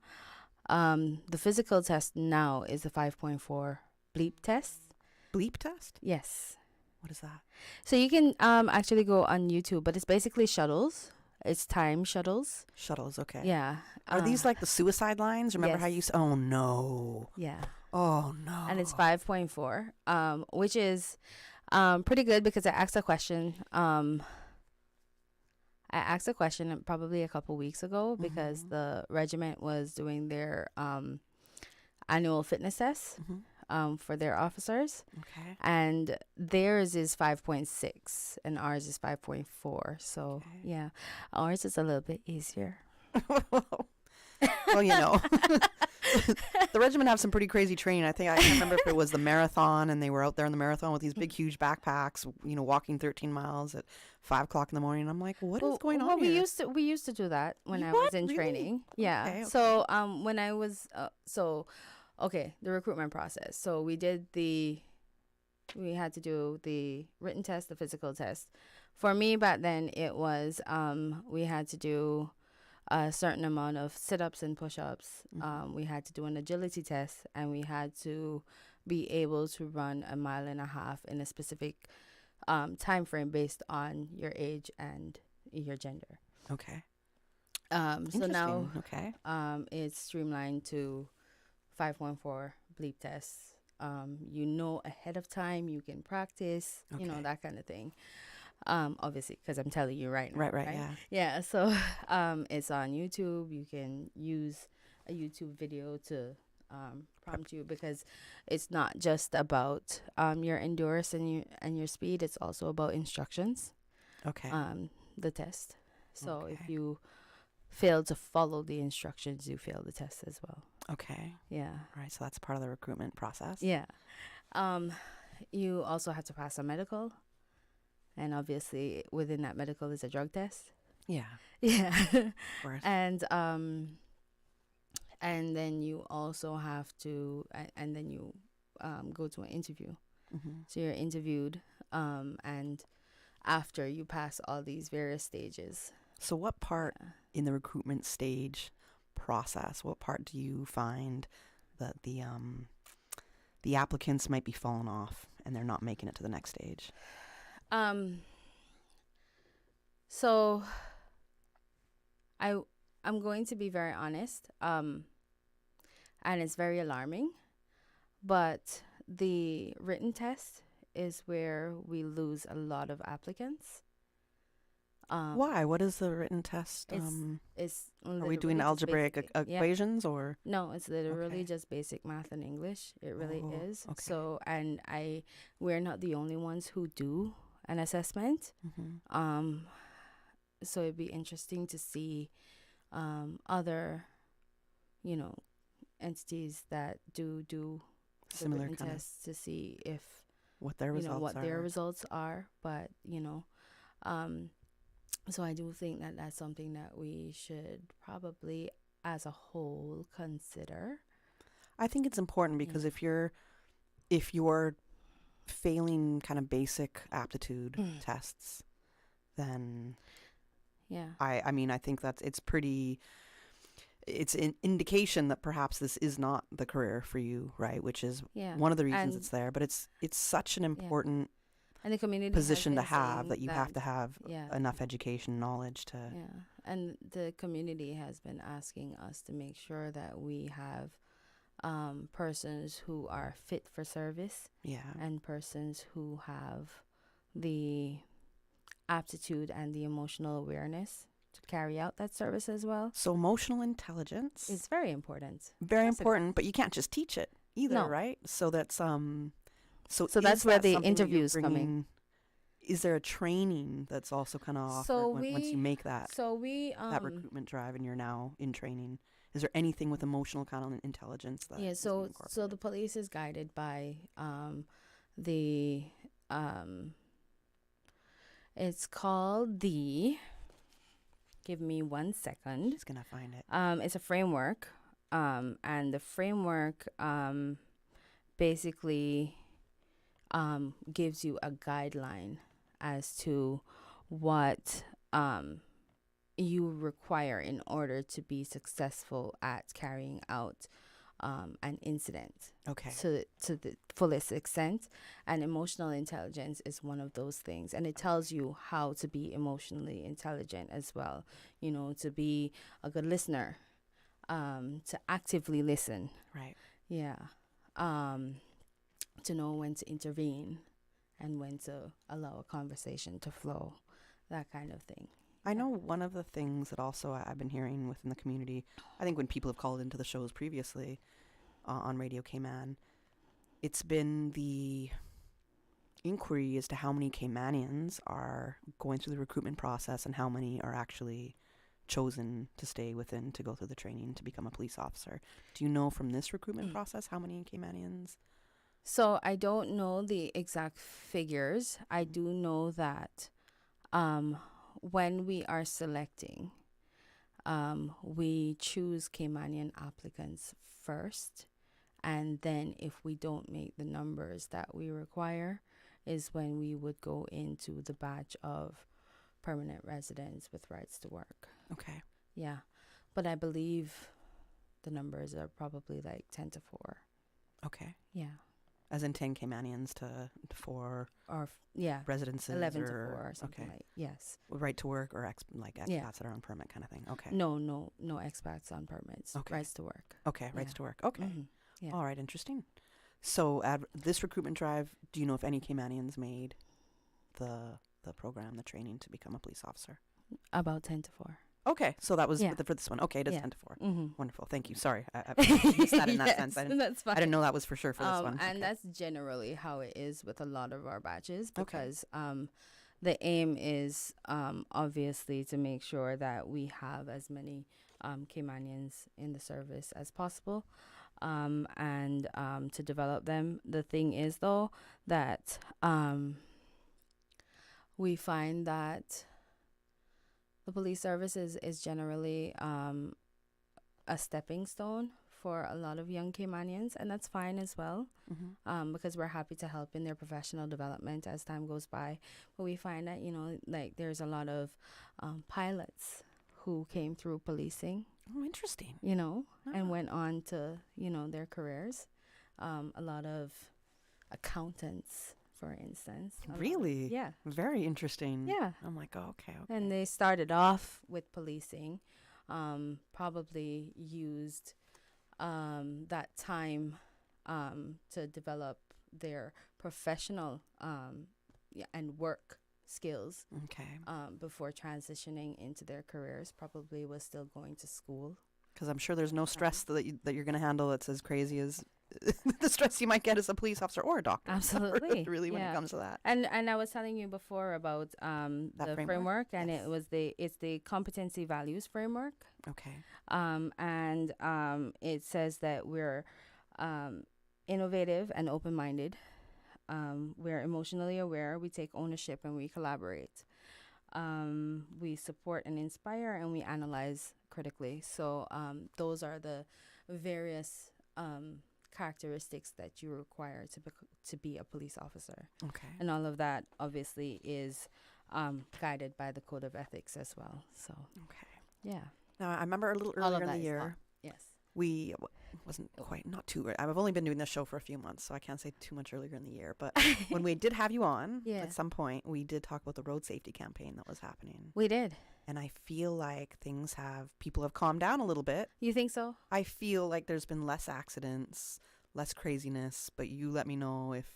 The physical test now is a 5.4 bleep test. Bleep test? Yes. What is that? So you can actually go on YouTube, but it's basically shuttles. It's time shuttles. Shuttles, okay. Yeah. Are these like the suicide lines? Remember yes. how you... Oh, no. Yeah. Oh, no. And it's 5.4, which is pretty good because I asked a question. I asked a question probably a couple weeks ago because the regiment was doing their annual fitness test for their officers. Okay. And theirs is 5.6 and ours is 5.4. So, yeah, ours is a little bit easier. Well, the regiment have some pretty crazy training. I can't remember if it was the marathon and they were out there in the marathon with these big, huge backpacks, walking 13 miles at 5 o'clock in the morning. I'm like, what is going on here? We used to do that when I was in training. Yeah. Okay. So, when I was, the recruitment process. So we had to do the written test, the physical test. For me back then, it was, we had to do a certain amount of sit-ups and push-ups. We had to do an agility test, and we had to be able to run 1.5 miles in a specific time frame based on your age and your gender. Okay. So now okay. It's streamlined to 5.4 bleep tests. Ahead of time, you can practice, that kind of thing. Obviously, because I'm telling you right now. Right, yeah. Yeah, so it's on YouTube. You can use a YouTube video to prompt you because it's not just about your endurance and your speed. It's also about instructions. Okay. The test. So if you fail to follow the instructions, you fail the test as well. Okay. Yeah. All right, so that's part of the recruitment process. Yeah. you also have to pass a medical, and obviously within that medical is a drug test. Yeah. Yeah. Of course. And then you also have to, and then you go to an interview. Mhm. So you're interviewed, and after you pass all these various stages. So what part in the recruitment stage process, what part do you find that the applicants might be falling off and they're not making it to the next stage? So I'm going to be very honest, and it's very alarming, but the written test is where we lose a lot of applicants. Why? What is the written test? It's are we doing literally just algebraic basic- equations or? No, it's literally Okay. just basic math and English. It really Oh, is. okay. So, and we're not the only ones who do an assessment. Mhm. So it'd be interesting to see other, entities that do the Similar written kind of- tests to see if What their results their are. results are. But so I do think that that's something that we should probably, as a whole, consider. I think it's important because if you're failing kind of basic aptitude tests, then Yeah. I mean I think it's an indication that perhaps this is not the career for you, right? Which is Yeah. one of the reasons And- it's there. But it's such an important And the community position to has been have saying that you have to have yeah. enough education knowledge to. Yeah, and the community has been asking us to make sure that we have persons who are fit for service. Yeah. And persons who have the aptitude and the emotional awareness to carry out that service as well. So emotional intelligence is very important. Very Yes, it important, but you can't just teach it either, No. right? So that's So that's is where that the something that you're interviews come in. bringing- Is there a training that's also kind of offered So once you we- make that so we, that recruitment drive and you're now in training? Is there anything with emotional kind of intelligence that Yeah, is being so incorporated? the police is guided by the it's called the, give me 1 second. Just gonna find it. It's a framework, and the framework basically gives you a guideline as to what you require in order to be successful at carrying out an incident. Okay. To the fullest extent, and emotional intelligence is one of those things, and it tells you how to be emotionally intelligent as well. To be a good listener, to actively listen. Right. Yeah. To know when to intervene and when to allow a conversation to flow, that kind of thing. I know one of the things that also I've been hearing within the community, I think when people have called into the shows previously on Radio Cayman, it's been the inquiry as to how many Caymanians are going through the recruitment process and how many are actually chosen to stay within to go through the training to become a police officer. Do you know from this recruitment process how many Caymanians? So I don't know the exact figures. I do know that when we are selecting, we choose Caymanian applicants first, and then if we don't make the numbers that we require, is when we would go into the batch of permanent residents with rights to work. Okay. Yeah, but I believe the numbers are probably like 10 to 4. Okay. Yeah. As in 10 Caymanians to 4 yeah, residences 11 or, to 4 or something okay. like, yes. Right to work or expats Yeah. that are on permit kind of thing. Okay. No expats on permits. Okay. Rights to work. Okay, rights Yeah. to work. Okay. Mhm. Yeah. All right, interesting. So this recruitment drive, do you know if any Caymanians made the program, the training to become a police officer? About 10 to 4. Okay, so that was Yeah. for this one. Okay, it is Yeah. 10 to 4. Mhm. Wonderful. Thank you. Sorry, I missed that in that sense. I Yes, didn't, that's fine. I didn't know that was for sure for this one. And Okay. that's generally how it is with a lot of our batches, Okay. because the aim is obviously to make sure that we have as many Caymanians in the service as possible. and to develop them. The thing is, though, that we find that the police service is generally a stepping stone for a lot of young Caymanians, and that's fine as well, because we're happy to help in their professional development as time goes by. But we find that, like there's a lot of pilots who came through policing. Oh, interesting. And went on to, their careers. A lot of accountants, for instance. Really? Yeah. Very interesting. Yeah. I'm like, oh, okay. And they started off with policing, probably used that time to develop their professional and work skills. Okay. Before transitioning into their careers, probably was still going to school. Because I'm sure there's no stress that you're going to handle that's as crazy as the stress you might get as a police officer or a doctor. Absolutely. Really, when it comes to that. And I was telling you before about the framework, and it's the competency values framework. Okay. And it says that we're innovative and open-minded. We're emotionally aware. We take ownership and we collaborate. We support and inspire, and we analyze critically. So those are the various characteristics that you require to be a police officer. Okay. And all of that obviously is guided by the code of ethics as well. So okay. Yeah. Now I remember a little earlier in the year. Yes. We wasn't quite, not too. I've only been doing this show for a few months, so I can't say too much earlier in the year. But when we did have you on, at some point, we did talk about the road safety campaign that was happening. We did. And I feel like people have calmed down a little bit. You think so? I feel like there's been less accidents, less craziness, but you let me know if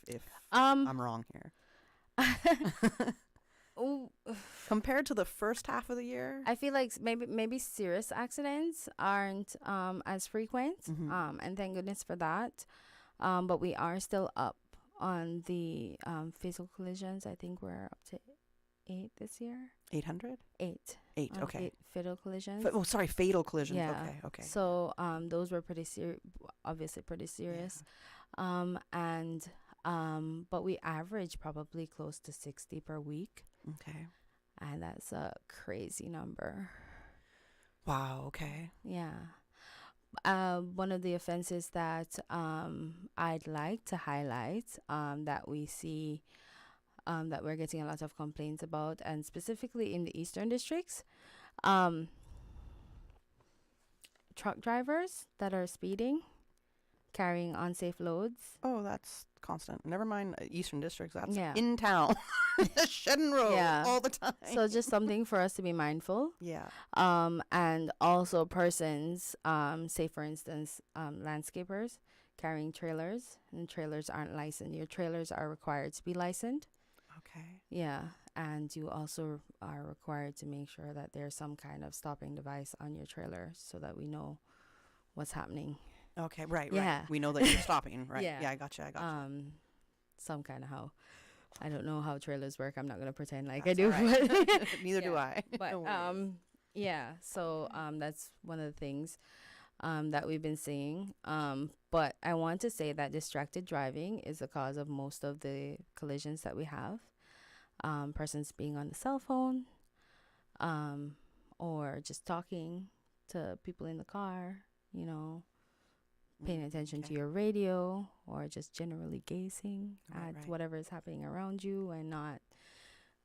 I'm wrong here. Compared to the first half of the year, I feel like maybe serious accidents aren't as frequent, and thank goodness for that. But we are still up on the fatal collisions. I think we're up to 8 this year. 800? 8. 8, okay. 8 fatal collisions. Fatal collisions. Yeah. Okay. So those were obviously pretty serious. Yeah. But we average probably close to 60 per week. Okay. And that's a crazy number. Wow, okay. Yeah. One of the offenses that I'd like to highlight that we see that we're getting a lot of complaints about, and specifically in the eastern districts, truck drivers that are speeding, carrying unsafe loads. Oh, that's constant. Never mind eastern districts. That's in town. Sheddon Road all the time. So just something for us to be mindful. Yeah. And also persons, say for instance, landscapers carrying trailers, and trailers aren't licensed. Your trailers are required to be licensed. Okay. Yeah. And you also are required to make sure that there's some kind of stopping device on your trailer so that we know what's happening. Okay, right. We know that you're stopping, right? Yeah, I gotcha. Some kind of how. I don't know how trailers work. I'm not going to pretend like That's I do. right. But Neither do I. But so that's one of the things that we've been seeing. But I want to say that distracted driving is the cause of most of the collisions that we have. Persons being on the cell phone, or just talking to people in the car, paying attention to your radio, or just generally gazing at whatever is happening around you and not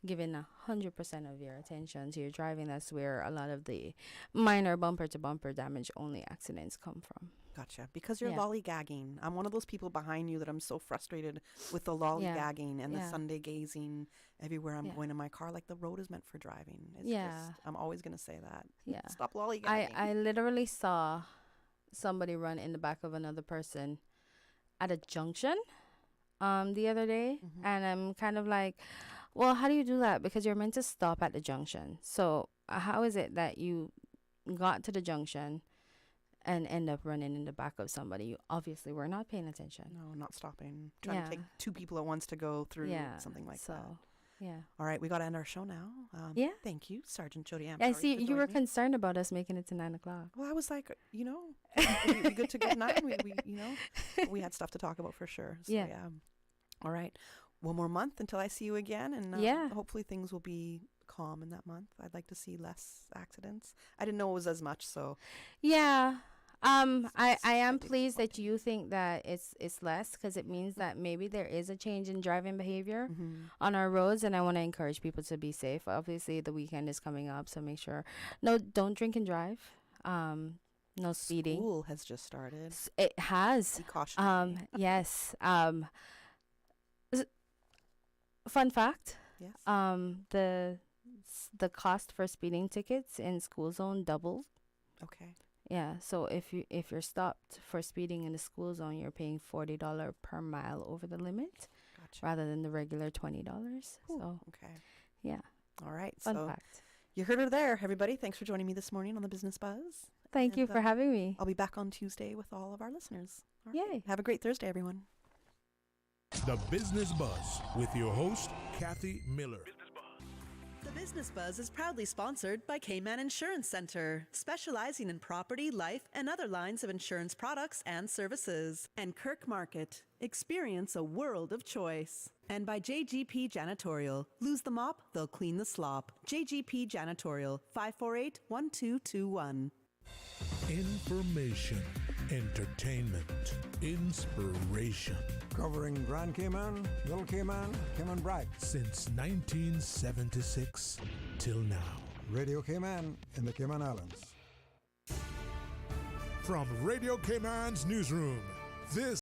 giving 100% of your attention to your driving. That's where a lot of the minor bumper-to-bumper damage only accidents come from. Gotcha. Because you're lollygagging. I'm one of those people behind you that I'm so frustrated with the lollygagging and the Sunday gazing everywhere I'm going in my car. Like, the road is meant for driving. It's just, I'm always going to say that. Yeah. Stop lollygagging. I literally saw somebody run in the back of another person at a junction the other day. And I'm kind of like, well, how do you do that? Because you're meant to stop at the junction. So how is it that you got to the junction and end up running in the back of somebody? You obviously were not paying attention. No, not stopping. Trying to take two people at once to go through something like that. Yeah. All right, we got to end our show now. Yeah. Thank you, Sergeant Jody Amp. I see you were concerned about us making it to 9 o'clock. Well, I was like, it'd be good to get 9. We had stuff to talk about for sure. So, yeah. All right. One more month until I see you again, and hopefully things will be calm in that month. I'd like to see less accidents. I didn't know it was as much, so. Yeah. I am pleased that you think that it's less, because it means that maybe there is a change in driving behavior on our roads, and I want to encourage people to be safe. Obviously, the weekend is coming up, so make sure don't drink and drive. No speeding. School has just started. It has. Be cautionary. Yes. Fun fact. Yes. The cost for speeding tickets in school zone doubled. Okay. Yeah, so if you're stopped for speeding in the school zone, you're paying $40 per mile over the limit, rather than the regular $20. So okay. Yeah. All right. Fun fact. You heard her there, everybody. Thanks for joining me this morning on the Business Buzz. Thank you for having me. I'll be back on Tuesday with all of our listeners. All Yay. Right. Have a great Thursday, everyone. The Business Buzz with your host, Kathy Miller. The Business Buzz is proudly sponsored by Cayman Insurance Center, specializing in property, life, and other lines of insurance products and services. And Kirk Market, experience a world of choice. And by JGP Janitorial, lose the mop, they'll clean the slop. JGP Janitorial, 548-1221. Information, entertainment, inspiration. Covering Grand Cayman, Little Cayman, Cayman Brac. Since 1976 till now. Radio Cayman in the Cayman Islands. From Radio Cayman's newsroom, this